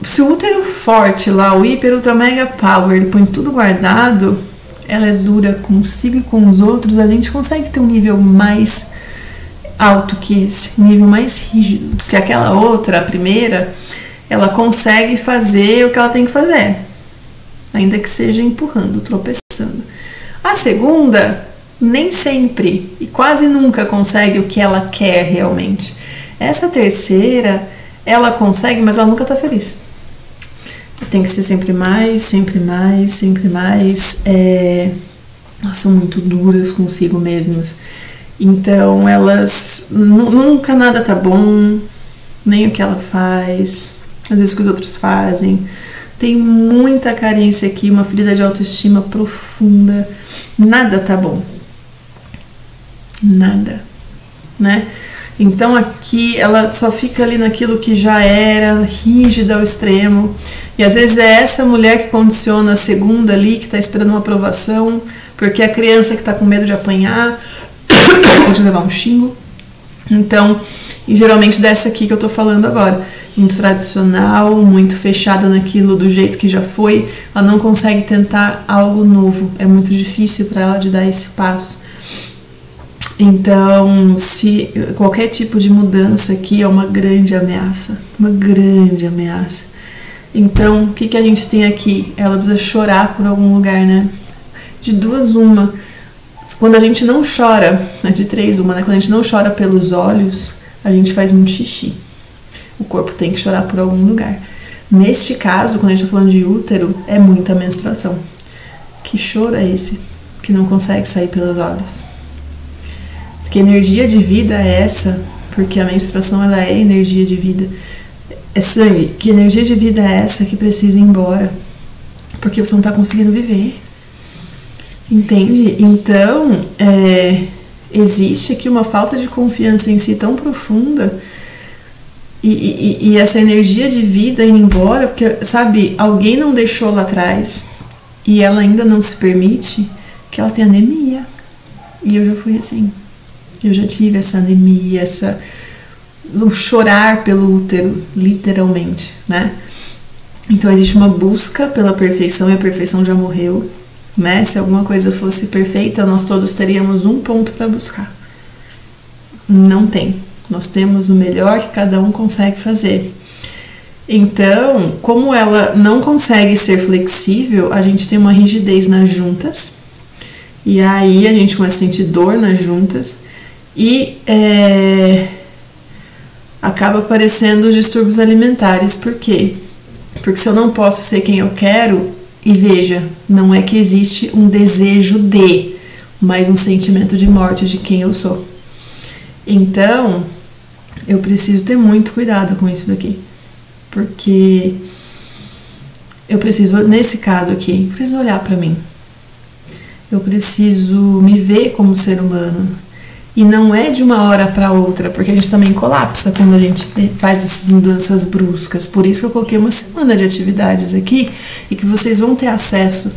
se o útero forte lá, o hiper, ultra, mega power, ele põe tudo guardado, ela é dura consigo e com os outros, a gente consegue ter um nível mais alto que esse, um nível mais rígido. Porque aquela outra, a primeira, ela consegue fazer o que ela tem que fazer, ainda que seja empurrando, tropeçando. A segunda, nem sempre e quase nunca consegue o que ela quer realmente. Essa terceira, ela consegue, mas ela nunca tá feliz. Tem que ser sempre mais, sempre mais, sempre mais. Elas são muito duras consigo mesmas. Então, elas nunca nada tá bom, nem o que ela faz, às vezes o que os outros fazem. tem muita carência aqui, uma ferida de autoestima profunda. Nada tá bom. Nada, né? Então aqui ela só fica ali naquilo que já era, rígida ao extremo. E às vezes é essa mulher que condiciona a segunda ali, que tá esperando uma aprovação, porque a criança que tá com medo de apanhar, pode levar um xingo. Então, e geralmente dessa aqui que eu tô falando agora, muito tradicional, muito fechada naquilo do jeito que já foi, ela não consegue tentar algo novo, é muito difícil para ela de dar esse passo. Então, se qualquer tipo de mudança aqui é uma grande ameaça, uma grande ameaça. Então, o que a gente tem aqui? Ela precisa chorar por algum lugar, né? De duas, uma. Quando a gente não chora, é de três, uma, né? Quando a gente não chora pelos olhos, a gente faz muito xixi. O corpo tem que chorar por algum lugar. Neste caso, quando a gente está falando de útero, é muita menstruação. Que choro é esse? Que não consegue sair pelos olhos. Que energia de vida é essa? Porque a menstruação, ela é energia de vida. É sangue. Que energia de vida é essa que precisa ir embora? Porque você não está conseguindo viver. Entende? Então, existe aqui uma falta de confiança em si tão profunda e essa energia de vida indo embora, porque, sabe, alguém não deixou lá atrás e ela ainda não se permite que ela tenha anemia. E eu já fui assim. Eu já tive essa anemia, um chorar pelo útero, literalmente, né? Então existe uma busca pela perfeição e a perfeição já morreu, né? Se alguma coisa fosse perfeita, nós todos teríamos um ponto para buscar. Não tem. Nós temos o melhor que cada um consegue fazer. Então, como ela não consegue ser flexível, a gente tem uma rigidez nas juntas. E aí a gente começa a sentir dor nas juntas. E acaba aparecendo os distúrbios alimentares. Por quê? Porque se eu não posso ser quem eu quero, e veja, não é que existe um desejo de, mas um sentimento de morte de quem eu sou. Então, eu preciso ter muito cuidado com isso daqui. Porque eu preciso, nesse caso aqui, eu preciso olhar pra mim. Eu preciso me ver como ser humano. E não é de uma hora para outra, porque a gente também colapsa quando a gente faz essas mudanças bruscas. Por isso que eu coloquei uma semana de atividades aqui e que vocês vão ter acesso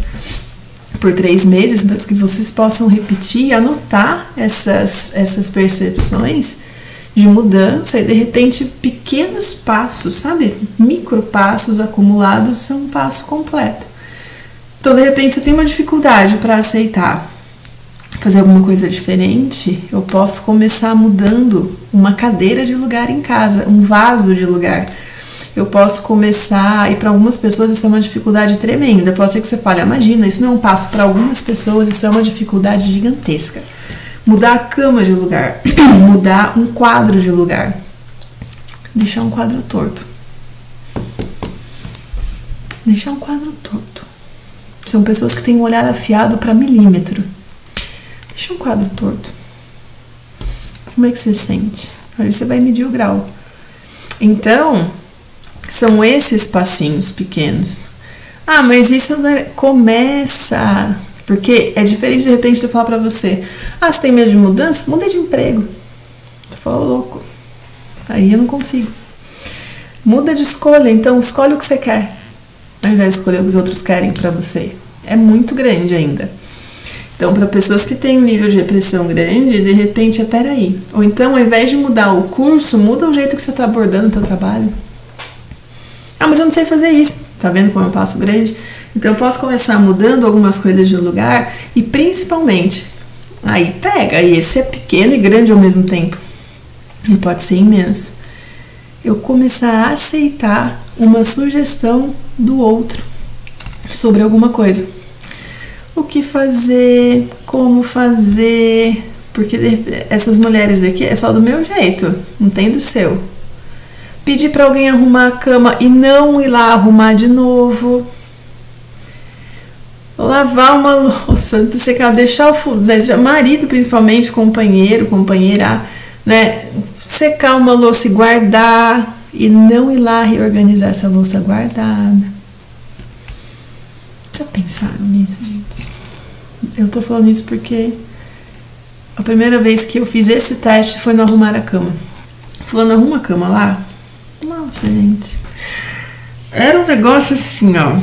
por 3 meses, mas que vocês possam repetir e anotar essas percepções de mudança e de repente pequenos passos, sabe? Micro passos acumulados são um passo completo. Então, de repente, você tem uma dificuldade para aceitar fazer alguma coisa diferente, eu posso começar mudando uma cadeira de lugar em casa, um vaso de lugar. Eu posso começar, e para algumas pessoas isso é uma dificuldade tremenda. Pode ser que você fale, imagina, isso não é um passo. Para algumas pessoas isso é uma dificuldade gigantesca. Mudar a cama de lugar, mudar um quadro de lugar, deixar um quadro torto. Deixar um quadro torto. São pessoas que têm um olhar afiado para milímetro. Deixa um quadro torto. Como é que você sente? Aí você vai medir o grau. Então, são esses passinhos pequenos. Ah, mas isso não é... Começa. Porque é diferente de repente de eu falar pra você: ah, você tem medo de mudança? Muda de emprego. Você fala, louco. Aí eu não consigo. Muda de escolha. Então, escolhe o que você quer, ao invés de escolher o que os outros querem pra você. É muito grande ainda. Então, para pessoas que têm um nível de repressão grande, de repente, peraí. Ou então, ao invés de mudar o curso, muda o jeito que você está abordando o seu trabalho. Ah, mas eu não sei fazer isso. Tá vendo como é um passo grande? Então, eu posso começar mudando algumas coisas de lugar e, principalmente, aí pega, e esse é pequeno e grande ao mesmo tempo. E pode ser imenso. Eu começar a aceitar uma sugestão do outro sobre alguma coisa. O que fazer, como fazer, porque essas mulheres aqui é só do meu jeito, não tem do seu. Pedir para alguém arrumar a cama e não ir lá arrumar de novo. Lavar uma louça, deixar o marido, principalmente, companheiro, companheira, né? Secar uma louça e guardar e não ir lá reorganizar essa louça guardada. pensaram nisso, gente? Eu tô falando isso porque a primeira vez que eu fiz esse teste foi no arrumar a cama. Fulano, arruma a cama lá. Nossa, gente. Era um negócio assim, ó.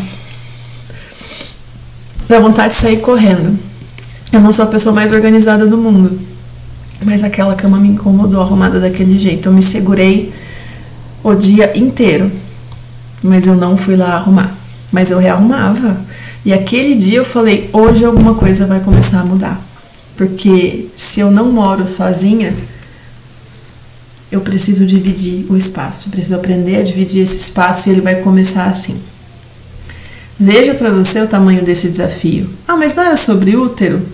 Dá vontade de sair correndo. Eu não sou a pessoa mais organizada do mundo. Mas aquela cama me incomodou, arrumada daquele jeito. Eu me segurei o dia inteiro. Mas eu não fui lá arrumar. Mas eu rearrumava. E aquele dia eu falei, hoje alguma coisa vai começar a mudar. Porque se eu não moro sozinha, eu preciso dividir o espaço. Preciso aprender a dividir esse espaço e ele vai começar assim. Veja pra você o tamanho desse desafio. Ah, mas não era sobre útero?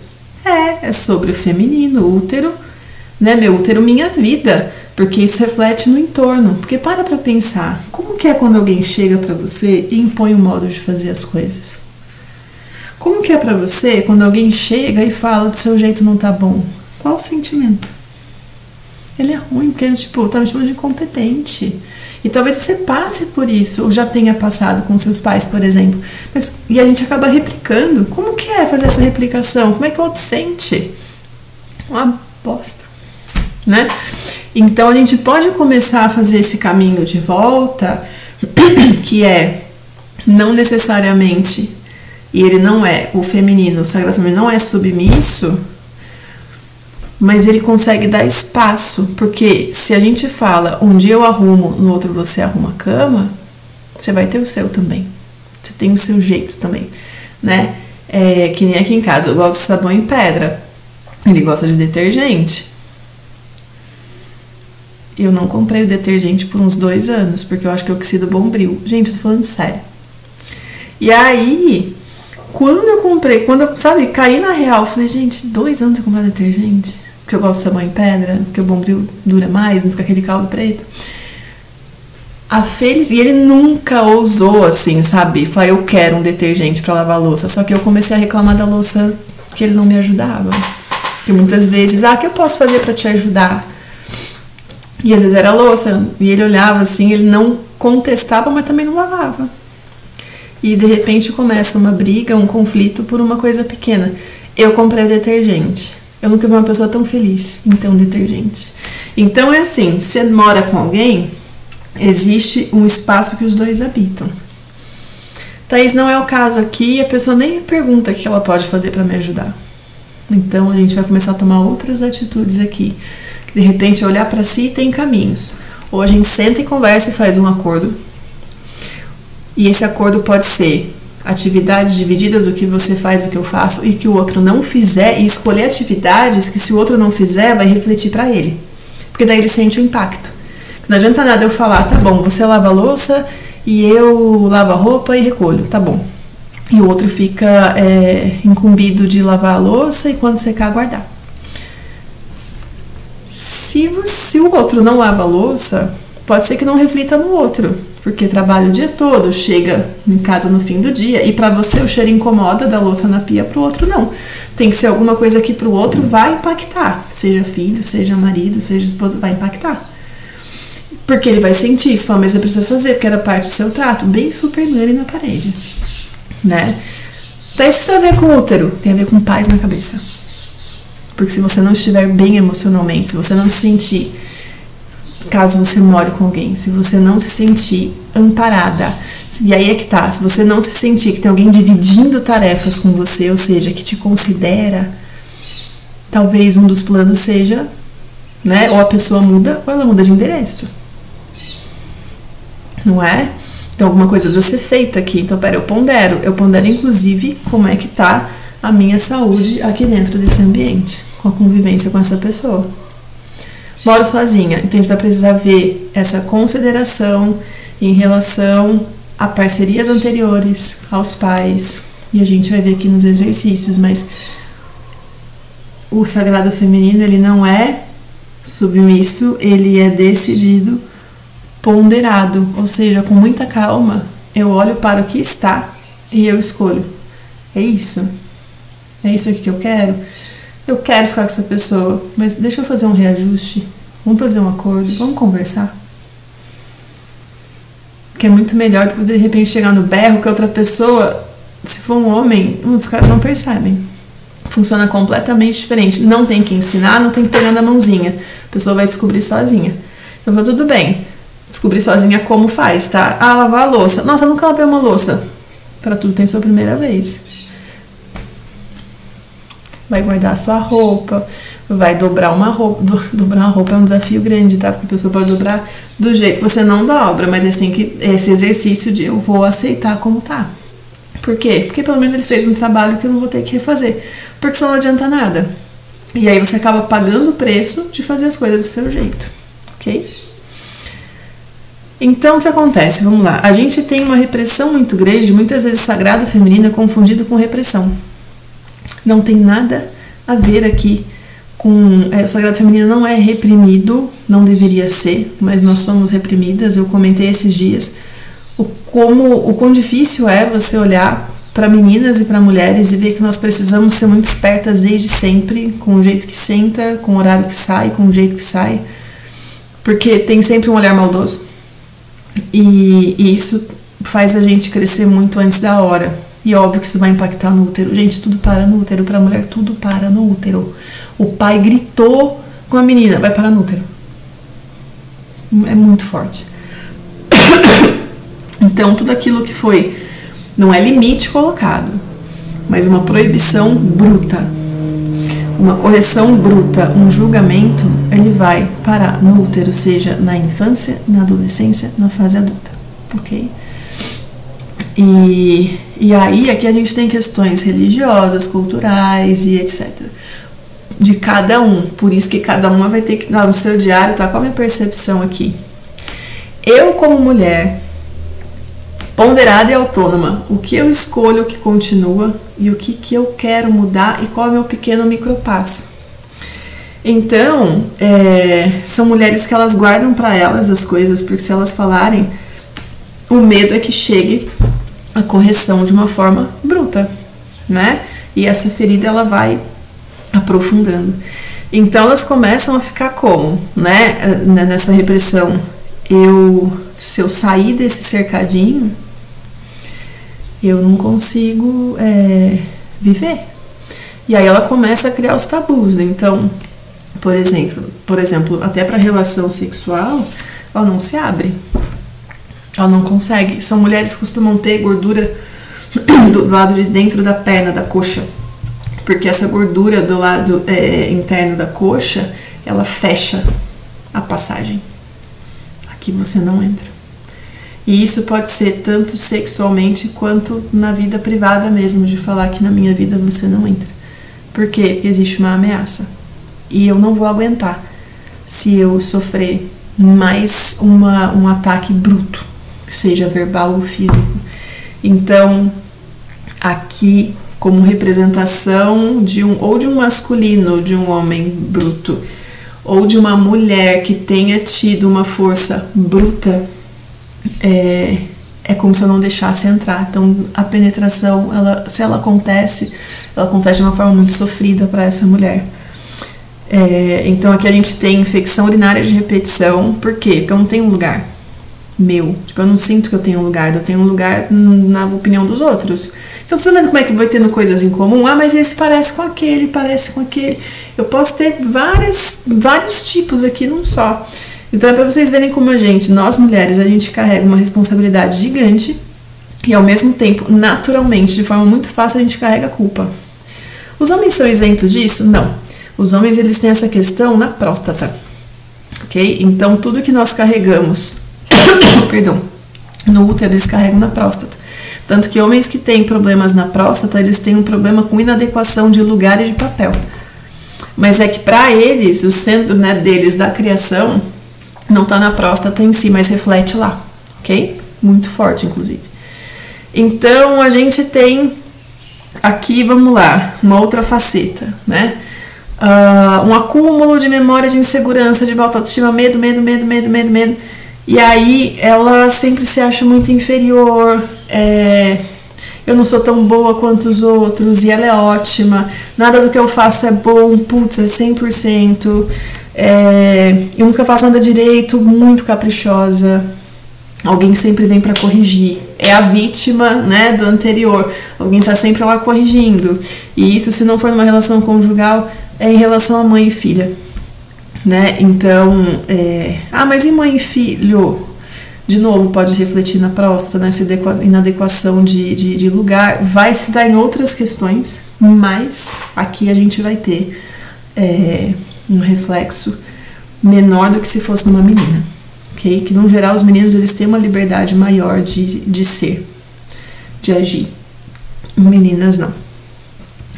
É sobre o feminino, o útero, né? Meu útero, minha vida. Porque isso reflete no entorno. Porque para pra pensar, como que é quando alguém chega pra você e impõe um modo de fazer as coisas? Como que é pra você quando alguém chega e fala do seu jeito não tá bom? Qual o sentimento? Ele é ruim, porque tipo, tá me chamando de incompetente. E talvez você passe por isso, ou já tenha passado com seus pais, por exemplo. E a gente acaba replicando. Como que é fazer essa replicação? Como é que o outro sente? Uma bosta, né? Então a gente pode começar a fazer esse caminho de volta, que é não necessariamente, e ele não é, o feminino, o sagrado feminino não é submisso, mas ele consegue dar espaço, porque se a gente fala, um dia eu arrumo, no outro você arruma a cama, você vai ter o seu também. Você tem o seu jeito também, né? Que nem aqui em casa, eu gosto de sabão em pedra, ele gosta de detergente. Eu não comprei o detergente por uns 2 anos, porque eu acho que é oxida bombril. Gente, eu tô falando sério. E aí, quando eu comprei, sabe, caí na real, falei, gente, 2 anos eu comprar detergente? Porque eu gosto de sabão em pedra, porque o bombril dura mais, não fica aquele caldo preto. E ele nunca ousou assim, sabe? Falar, eu quero um detergente pra lavar a louça. Só que eu comecei a reclamar da louça que ele não me ajudava. Porque muitas vezes, o que eu posso fazer pra te ajudar? E às vezes era a louça, e ele olhava assim, ele não contestava, mas também não lavava. E de repente começa uma briga, um conflito por uma coisa pequena. Eu comprei o detergente. Eu nunca vi uma pessoa tão feliz em ter um detergente. Então é assim, se você mora com alguém, existe um espaço que os dois habitam. Thaís, não é o caso aqui, a pessoa nem me pergunta o que ela pode fazer para me ajudar. Então a gente vai começar a tomar outras atitudes aqui. De repente olhar para si e tem caminhos. Ou a gente senta e conversa e faz um acordo. E esse acordo pode ser atividades divididas, o que você faz, o que eu faço, e que o outro não fizer, e escolher atividades que se o outro não fizer, vai refletir para ele. Porque daí ele sente o impacto. Não adianta nada eu falar, tá bom, você lava a louça e eu lavo a roupa e recolho, tá bom. E o outro fica incumbido de lavar a louça e quando secar, guardar. Se o outro não lava a louça, pode ser que não reflita no outro, porque trabalha o dia todo, chega em casa no fim do dia, e para você o cheiro incomoda da louça na pia, pro outro não. Tem que ser alguma coisa que pro outro vai impactar, seja filho, seja marido, seja esposa, vai impactar. Porque ele vai sentir isso, fala, mas você precisa fazer, porque era parte do seu trato, bem Superman na parede, né? Então isso tem a ver com útero, tem a ver com paz na cabeça. Porque se você não estiver bem emocionalmente, se você não se sentir, caso você more com alguém, se você não se sentir amparada, e aí é que tá, se você não se sentir que tem alguém dividindo tarefas com você, ou seja, que te considera, talvez um dos planos seja, né, ou a pessoa muda, ou ela muda de endereço. Não é? Então alguma coisa precisa ser feita aqui. Então, pera, eu pondero inclusive como é que tá a minha saúde aqui dentro desse ambiente, com a convivência com essa pessoa. Moro sozinha, então a gente vai precisar ver essa consideração em relação a parcerias anteriores, aos pais, e a gente vai ver aqui nos exercícios, mas o sagrado feminino, ele não é submisso, ele é decidido, ponderado, ou seja, com muita calma, eu olho para o que está e eu escolho. É isso? É isso aqui que eu quero? Eu quero ficar com essa pessoa, mas deixa eu fazer um reajuste, vamos fazer um acordo, vamos conversar. Que é muito melhor do que de repente chegar no berro que a outra pessoa Se for um homem, os caras não percebem. Funciona completamente diferente. Não tem que ensinar, não tem que pegar na mãozinha. A pessoa vai descobrir sozinha. Então, tudo bem. Descobrir sozinha como faz, tá? Ah, lavar a louça. Nossa, eu nunca lavei uma louça. Para tudo tem sua primeira vez. Vai guardar a sua roupa. Vai dobrar uma roupa. Dobrar uma roupa é um desafio grande, tá? Porque a pessoa pode dobrar do jeito que você não dobra. Mas você tem que esse exercício de eu vou aceitar como tá. Por quê? Porque pelo menos ele fez um trabalho que eu não vou ter que refazer. Porque senão não adianta nada. E aí você acaba pagando o preço de fazer as coisas do seu jeito. Ok? Então, o que acontece? Vamos lá. A gente tem uma repressão muito grande. Muitas vezes o sagrado feminino é confundido com repressão. Não tem nada a ver aqui com... o sagrado feminino não é reprimido. Não deveria ser. Mas nós somos reprimidas. Eu comentei esses dias o quão difícil é você olhar para meninas e para mulheres e ver que nós precisamos ser muito espertas desde sempre, com o jeito que senta, com o horário que sai, com o jeito que sai, porque tem sempre um olhar maldoso e isso faz a gente crescer muito antes da hora. E óbvio que isso vai impactar no útero. Gente, tudo para no útero. Para a mulher, tudo para no útero. O pai gritou com a menina, vai parar no útero. É muito forte. Então, tudo aquilo que foi, não é limite colocado, mas uma proibição bruta, uma correção bruta, um julgamento, ele vai parar no útero, seja na infância, na adolescência, na fase adulta, ok? E aí, aqui a gente tem questões religiosas, culturais e etc. De cada um, por isso que cada uma vai ter que dar no seu diário, tá? Qual a minha percepção aqui? Eu, como mulher... ponderada e autônoma, o que eu escolho, o que continua e o que eu quero mudar e qual é o meu pequeno micropasso. Então, são mulheres que elas guardam para elas as coisas, porque se elas falarem, o medo é que chegue a correção de uma forma bruta, né? E essa ferida ela vai aprofundando. Então elas começam a ficar como, né? Nessa repressão. Se eu sair desse cercadinho, eu não consigo viver. E aí ela começa a criar os tabus. Então, por exemplo, até para relação sexual, ela não se abre. Ela não consegue. São mulheres que costumam ter gordura do lado de dentro da perna, da coxa. Porque essa gordura do lado interno da coxa, ela fecha a passagem. Aqui você não entra. E isso pode ser tanto sexualmente quanto na vida privada mesmo, de falar que na minha vida você não entra. Por quê? Porque existe uma ameaça. E eu não vou aguentar se eu sofrer mais um ataque bruto, seja verbal ou físico. Então, aqui, como representação de um masculino, de um homem bruto, ou de uma mulher que tenha tido uma força bruta, é como se eu não deixasse entrar. Então a penetração, se ela acontece de uma forma muito sofrida para essa mulher. Então aqui a gente tem infecção urinária de repetição. Por quê? Porque eu não tenho um lugar meu. Tipo, eu não sinto que eu tenho um lugar. Eu tenho um lugar na opinião dos outros. Então vocês estão vendo como é que vai tendo coisas em comum? Ah, mas esse parece com aquele, parece com aquele. Eu posso ter vários tipos aqui num só. Então é para vocês verem como nós mulheres, a gente carrega uma responsabilidade gigante e ao mesmo tempo, naturalmente, de forma muito fácil, a gente carrega a culpa. Os homens são isentos disso? Não. Os homens, eles têm essa questão na próstata, ok? Então tudo que nós carregamos, perdão, no útero, eles carregam na próstata. Tanto que homens que têm problemas na próstata, eles têm um problema com inadequação de lugar e de papel. Mas é que para eles, o centro, né, deles da criação não está na próstata em si, mas reflete lá, ok? Muito forte, inclusive. Então, a gente tem aqui, vamos lá, uma outra faceta, né? Um acúmulo de memória de insegurança, de falta de autoestima, medo. E aí, ela sempre se acha muito inferior, eu não sou tão boa quanto os outros, e ela é ótima, nada do que eu faço é bom, putz, é 100%, eu nunca faço nada direito, muito caprichosa. Alguém sempre vem para corrigir. É a vítima, né, do anterior. Alguém tá sempre lá corrigindo. E isso, se não for numa relação conjugal, é em relação a mãe e filha, né? Então, mas e mãe e filho? De novo, pode refletir na próstata, nessa inadequação de lugar. Vai se dar em outras questões, mas aqui a gente vai ter um reflexo menor do que se fosse numa menina. Okay? Que, no geral, os meninos eles têm uma liberdade maior de ser, de agir. Meninas, não.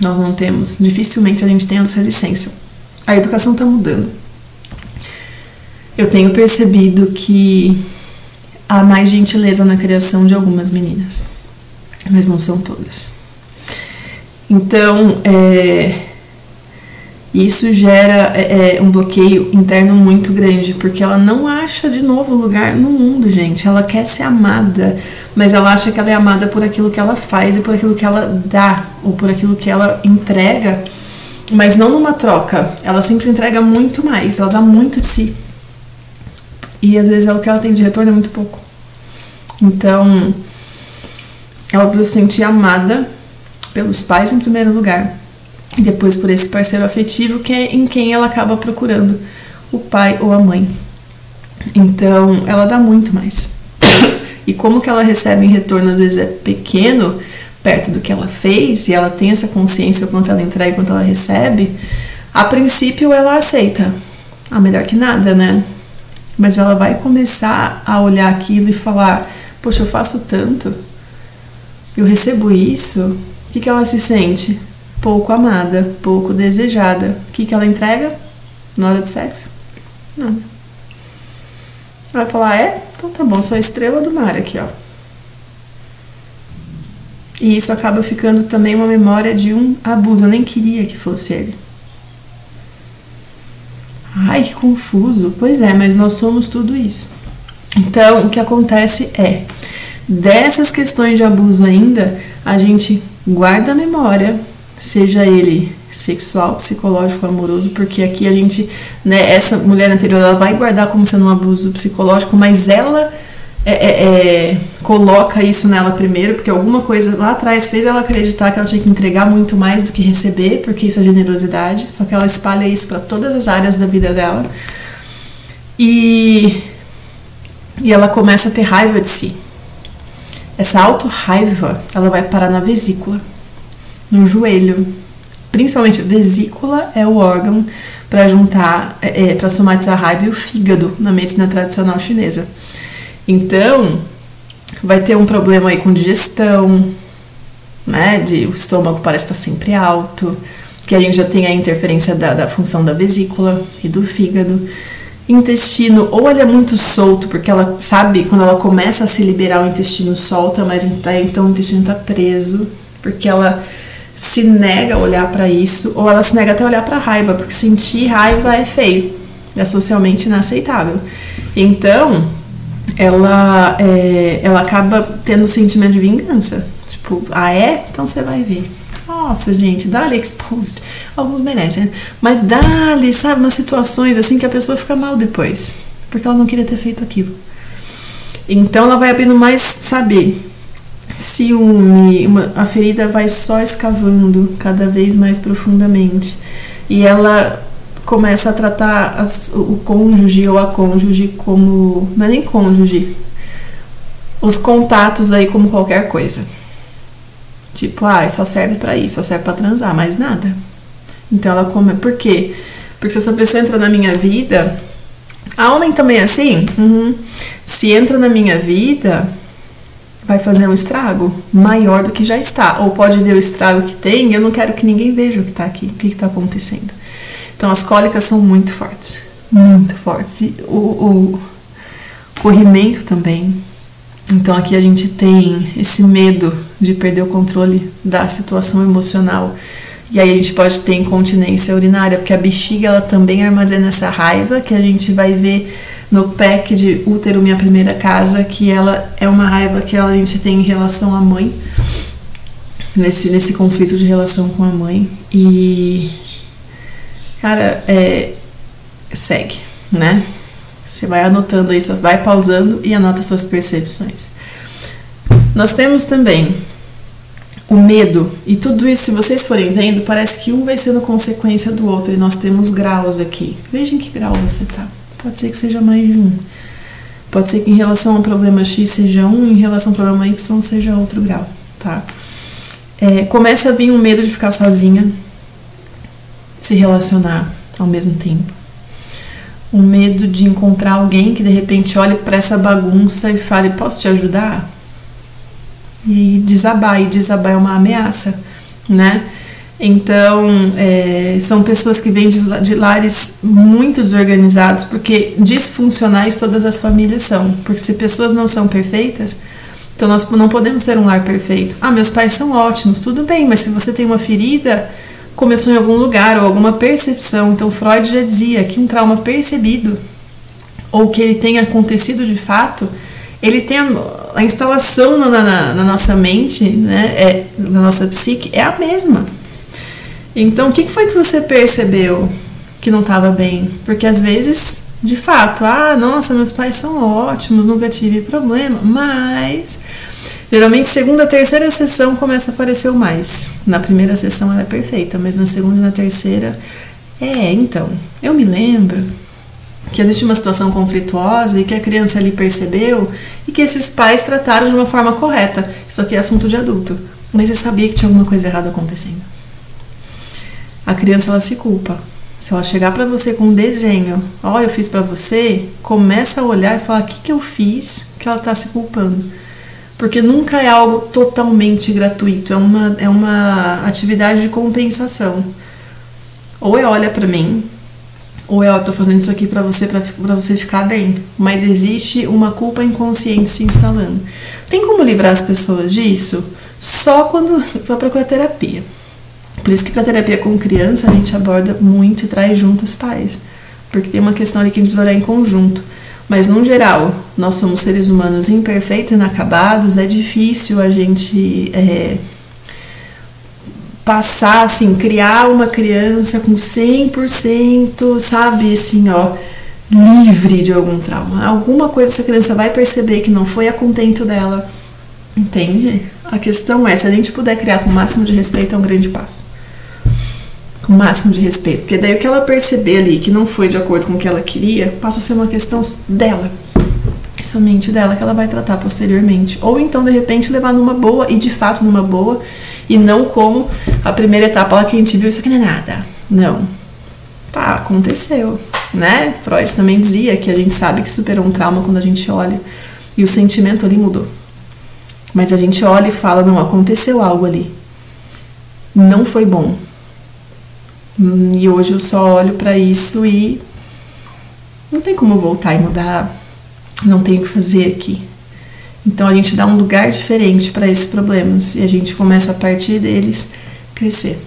Nós não temos. Dificilmente a gente tem essa licença. A educação está mudando. Eu tenho percebido que há mais gentileza na criação de algumas meninas, mas não são todas. Então, isso gera um bloqueio interno muito grande, porque ela não acha, de novo, lugar no mundo, gente. Ela quer ser amada, mas ela acha que ela é amada por aquilo que ela faz e por aquilo que ela dá, ou por aquilo que ela entrega, mas não numa troca. Ela sempre entrega muito mais, ela dá muito de si. E às vezes o que ela tem de retorno é muito pouco. Então, ela precisa se sentir amada pelos pais em primeiro lugar, e depois por esse parceiro afetivo que é em quem ela acaba procurando o pai ou a mãe. Então, ela dá muito mais. E como que ela recebe em retorno às vezes é pequeno, perto do que ela fez, e ela tem essa consciência quanto ela entrega e quanto ela recebe, a princípio ela aceita. Melhor que nada, né? Mas ela vai começar a olhar aquilo e falar, poxa, eu faço tanto, eu recebo isso, o que ela se sente? Pouco amada, pouco desejada. O que ela entrega na hora do sexo? Nada. Ela vai falar, então tá bom, sou a estrela do mar aqui, ó. E isso acaba ficando também uma memória de um abuso. Eu nem queria que fosse ele. Ai, que confuso. Pois é, mas nós somos tudo isso. Então, o que acontece dessas questões de abuso ainda, a gente guarda a memória, seja ele sexual, psicológico, amoroso, porque aqui a gente, né, essa mulher anterior, ela vai guardar como sendo um abuso psicológico, mas ela coloca isso nela primeiro, porque alguma coisa lá atrás fez ela acreditar que ela tinha que entregar muito mais do que receber, porque isso é generosidade, só que ela espalha isso para todas as áreas da vida dela, e ela começa a ter raiva de si. Essa auto-raiva, ela vai parar na vesícula, no joelho. Principalmente a vesícula é o órgão para juntar, para somatizar a raiva, e o fígado na medicina tradicional chinesa. Então, vai ter um problema aí com digestão, né? O estômago parece estar sempre alto, que a gente já tem a interferência da função da vesícula e do fígado. Intestino, ou ele é muito solto, porque ela sabe, quando ela começa a se liberar, o intestino solta, mas então o intestino está preso, porque ela se nega a olhar para isso, ou ela se nega até a olhar para a raiva, porque sentir raiva é feio, é socialmente inaceitável. Então, ela acaba tendo um sentimento de vingança. Tipo, então você vai ver. Nossa, gente, dá-lhe exposed. Alguns merecem, né? Mas dá-lhe, sabe, umas situações assim que a pessoa fica mal depois, porque ela não queria ter feito aquilo. Então ela vai abrindo mais, sabe, ciúme, a ferida vai só escavando cada vez mais profundamente. E ela começa a tratar o cônjuge ou a cônjuge como... Não é nem cônjuge. Os contatos aí como qualquer coisa. Tipo, só serve pra isso, só serve pra transar, mais nada. Então ela come... Por quê? Porque se essa pessoa entra na minha vida... A homem também é assim? Se entra na minha vida, vai fazer um estrago maior do que já está. Ou pode ver o estrago que tem, e eu não quero que ninguém veja o que tá aqui, o que tá acontecendo. Então as cólicas são muito fortes. Muito fortes. E o corrimento também. Então aqui a gente tem esse medo de perder o controle da situação emocional. E aí a gente pode ter incontinência urinária, porque a bexiga ela também armazena essa raiva, que a gente vai ver no pack de Útero Minha Primeira Casa, que ela é uma raiva que a gente tem em relação à mãe, nesse conflito de relação com a mãe. E, cara, segue, né? Você vai anotando isso, vai pausando e anota suas percepções. Nós temos também o medo, e tudo isso, se vocês forem vendo, parece que um vai sendo consequência do outro, e nós temos graus aqui. Veja em que grau você está. Pode ser que seja mais de um. Pode ser que em relação ao problema X seja um, em relação ao problema Y seja outro grau, tá? Começa a vir um medo de ficar sozinha, se relacionar ao mesmo tempo. Um medo de encontrar alguém que de repente olhe para essa bagunça e fale, posso te ajudar? E desabar é uma ameaça, né? Então, são pessoas que vêm de lares muito desorganizados, porque disfuncionais todas as famílias são. Porque se pessoas não são perfeitas, então nós não podemos ter um lar perfeito. Ah, meus pais são ótimos, tudo bem, mas se você tem uma ferida, começou em algum lugar, ou alguma percepção. Então, Freud já dizia que um trauma percebido, ou que ele tenha acontecido de fato, ele tem a instalação na nossa mente, né, na nossa psique, é a mesma. Então, o que foi que você percebeu que não estava bem? Porque às vezes, de fato, nossa, meus pais são ótimos, nunca tive problema, mas geralmente segunda, terceira sessão começa a aparecer o mais. Na primeira sessão ela é perfeita, mas na segunda e na terceira, então, eu me lembro que existe uma situação conflituosa e que a criança ali percebeu e que esses pais trataram de uma forma correta. Isso aqui é assunto de adulto, mas você sabia que tinha alguma coisa errada acontecendo. A criança, ela se culpa. Se ela chegar para você com um desenho, eu fiz para você, começa a olhar e falar, o que eu fiz que ela tá se culpando? Porque nunca é algo totalmente gratuito, é uma atividade de compensação. Ou olha para mim, ou eu tô fazendo isso aqui para você ficar bem. Mas existe uma culpa inconsciente se instalando. Tem como livrar as pessoas disso? Só quando vai procurar terapia. Por isso que para terapia com criança a gente aborda muito e traz junto os pais. Porque tem uma questão ali que a gente precisa olhar em conjunto. Mas, no geral, nós somos seres humanos imperfeitos, inacabados, é difícil a gente passar, assim, criar uma criança com 100%, sabe, assim, livre de algum trauma. Alguma coisa essa criança vai perceber que não foi a contento dela, entende? A questão é, se a gente puder criar com o máximo de respeito, é um grande passo. Com o máximo de respeito, porque daí o que ela perceber ali que não foi de acordo com o que ela queria, passa a ser uma questão dela, somente dela, que ela vai tratar posteriormente. Ou então, de repente, levar numa boa, e de fato numa boa, e não como a primeira etapa lá que a gente viu, isso aqui não é nada. Não. Tá, aconteceu, né? Freud também dizia que a gente sabe que superou um trauma quando a gente olha, e o sentimento ali mudou. Mas a gente olha e fala, não, aconteceu algo ali. Não foi bom. E hoje eu só olho pra isso e não tem como voltar e mudar, não tem o que fazer aqui. Então a gente dá um lugar diferente para esses problemas e a gente começa a partir deles crescer.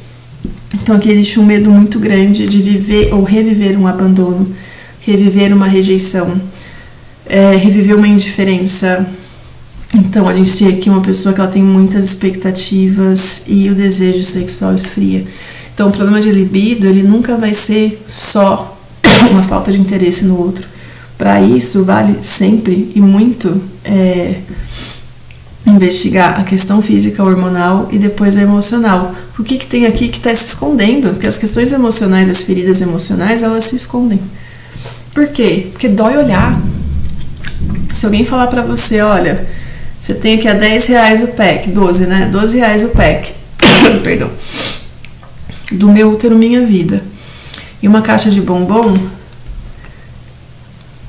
Então aqui existe um medo muito grande de viver ou reviver um abandono, reviver uma rejeição, reviver uma indiferença. Então a gente tem aqui uma pessoa que ela tem muitas expectativas e o desejo sexual esfria. Então, o problema de libido, ele nunca vai ser só uma falta de interesse no outro. Para isso, vale sempre e muito investigar a questão física, hormonal e depois a emocional. O que tem aqui que está se escondendo? Porque as questões emocionais, as feridas emocionais, elas se escondem. Por quê? Porque dói olhar. Se alguém falar para você, olha, você tem aqui a R$10 o pack, 12, né? R$12 o pack. Perdão. Do Meu Útero Minha Vida. E uma caixa de bombom.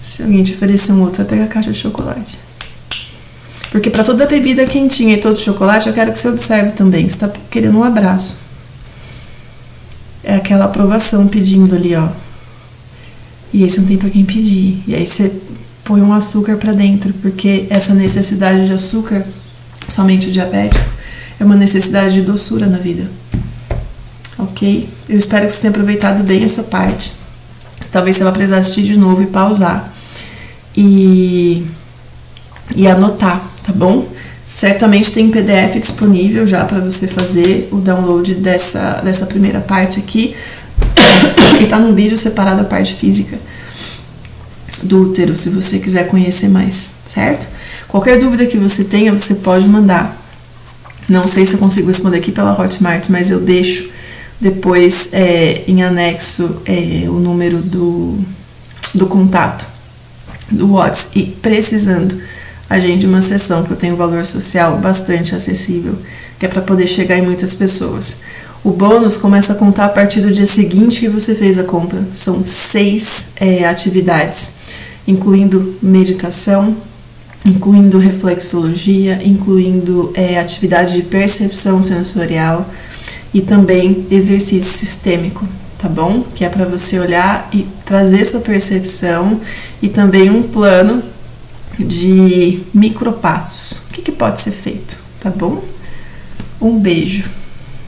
Se alguém te oferecer um outro, vai pegar a caixa de chocolate. Porque para toda bebida quentinha e todo chocolate, eu quero que você observe também. Você está querendo um abraço. É aquela aprovação pedindo ali, E aí você não tem para quem pedir. E aí você põe um açúcar para dentro. Porque essa necessidade de açúcar, somente o diabético, é uma necessidade de doçura na vida. Ok? Eu espero que você tenha aproveitado bem essa parte. Talvez você vá precisar assistir de novo e pausar. E anotar, tá bom? Certamente tem PDF disponível já para você fazer o download dessa primeira parte aqui. E tá num vídeo separado a parte física. do útero, se você quiser conhecer mais, certo? Qualquer dúvida que você tenha, você pode mandar. Não sei se eu consigo responder aqui pela Hotmart, mas eu deixo depois em anexo o número do contato do WhatsApp. E precisando, agende uma sessão, que eu tenho um valor social bastante acessível, que é para poder chegar em muitas pessoas. O bônus começa a contar a partir do dia seguinte que você fez a compra. São 6 atividades, incluindo meditação, incluindo reflexologia, incluindo atividade de percepção sensorial e também exercício sistêmico, tá bom? Que é para você olhar e trazer sua percepção e também um plano de micropassos. O que pode ser feito, tá bom? Um beijo.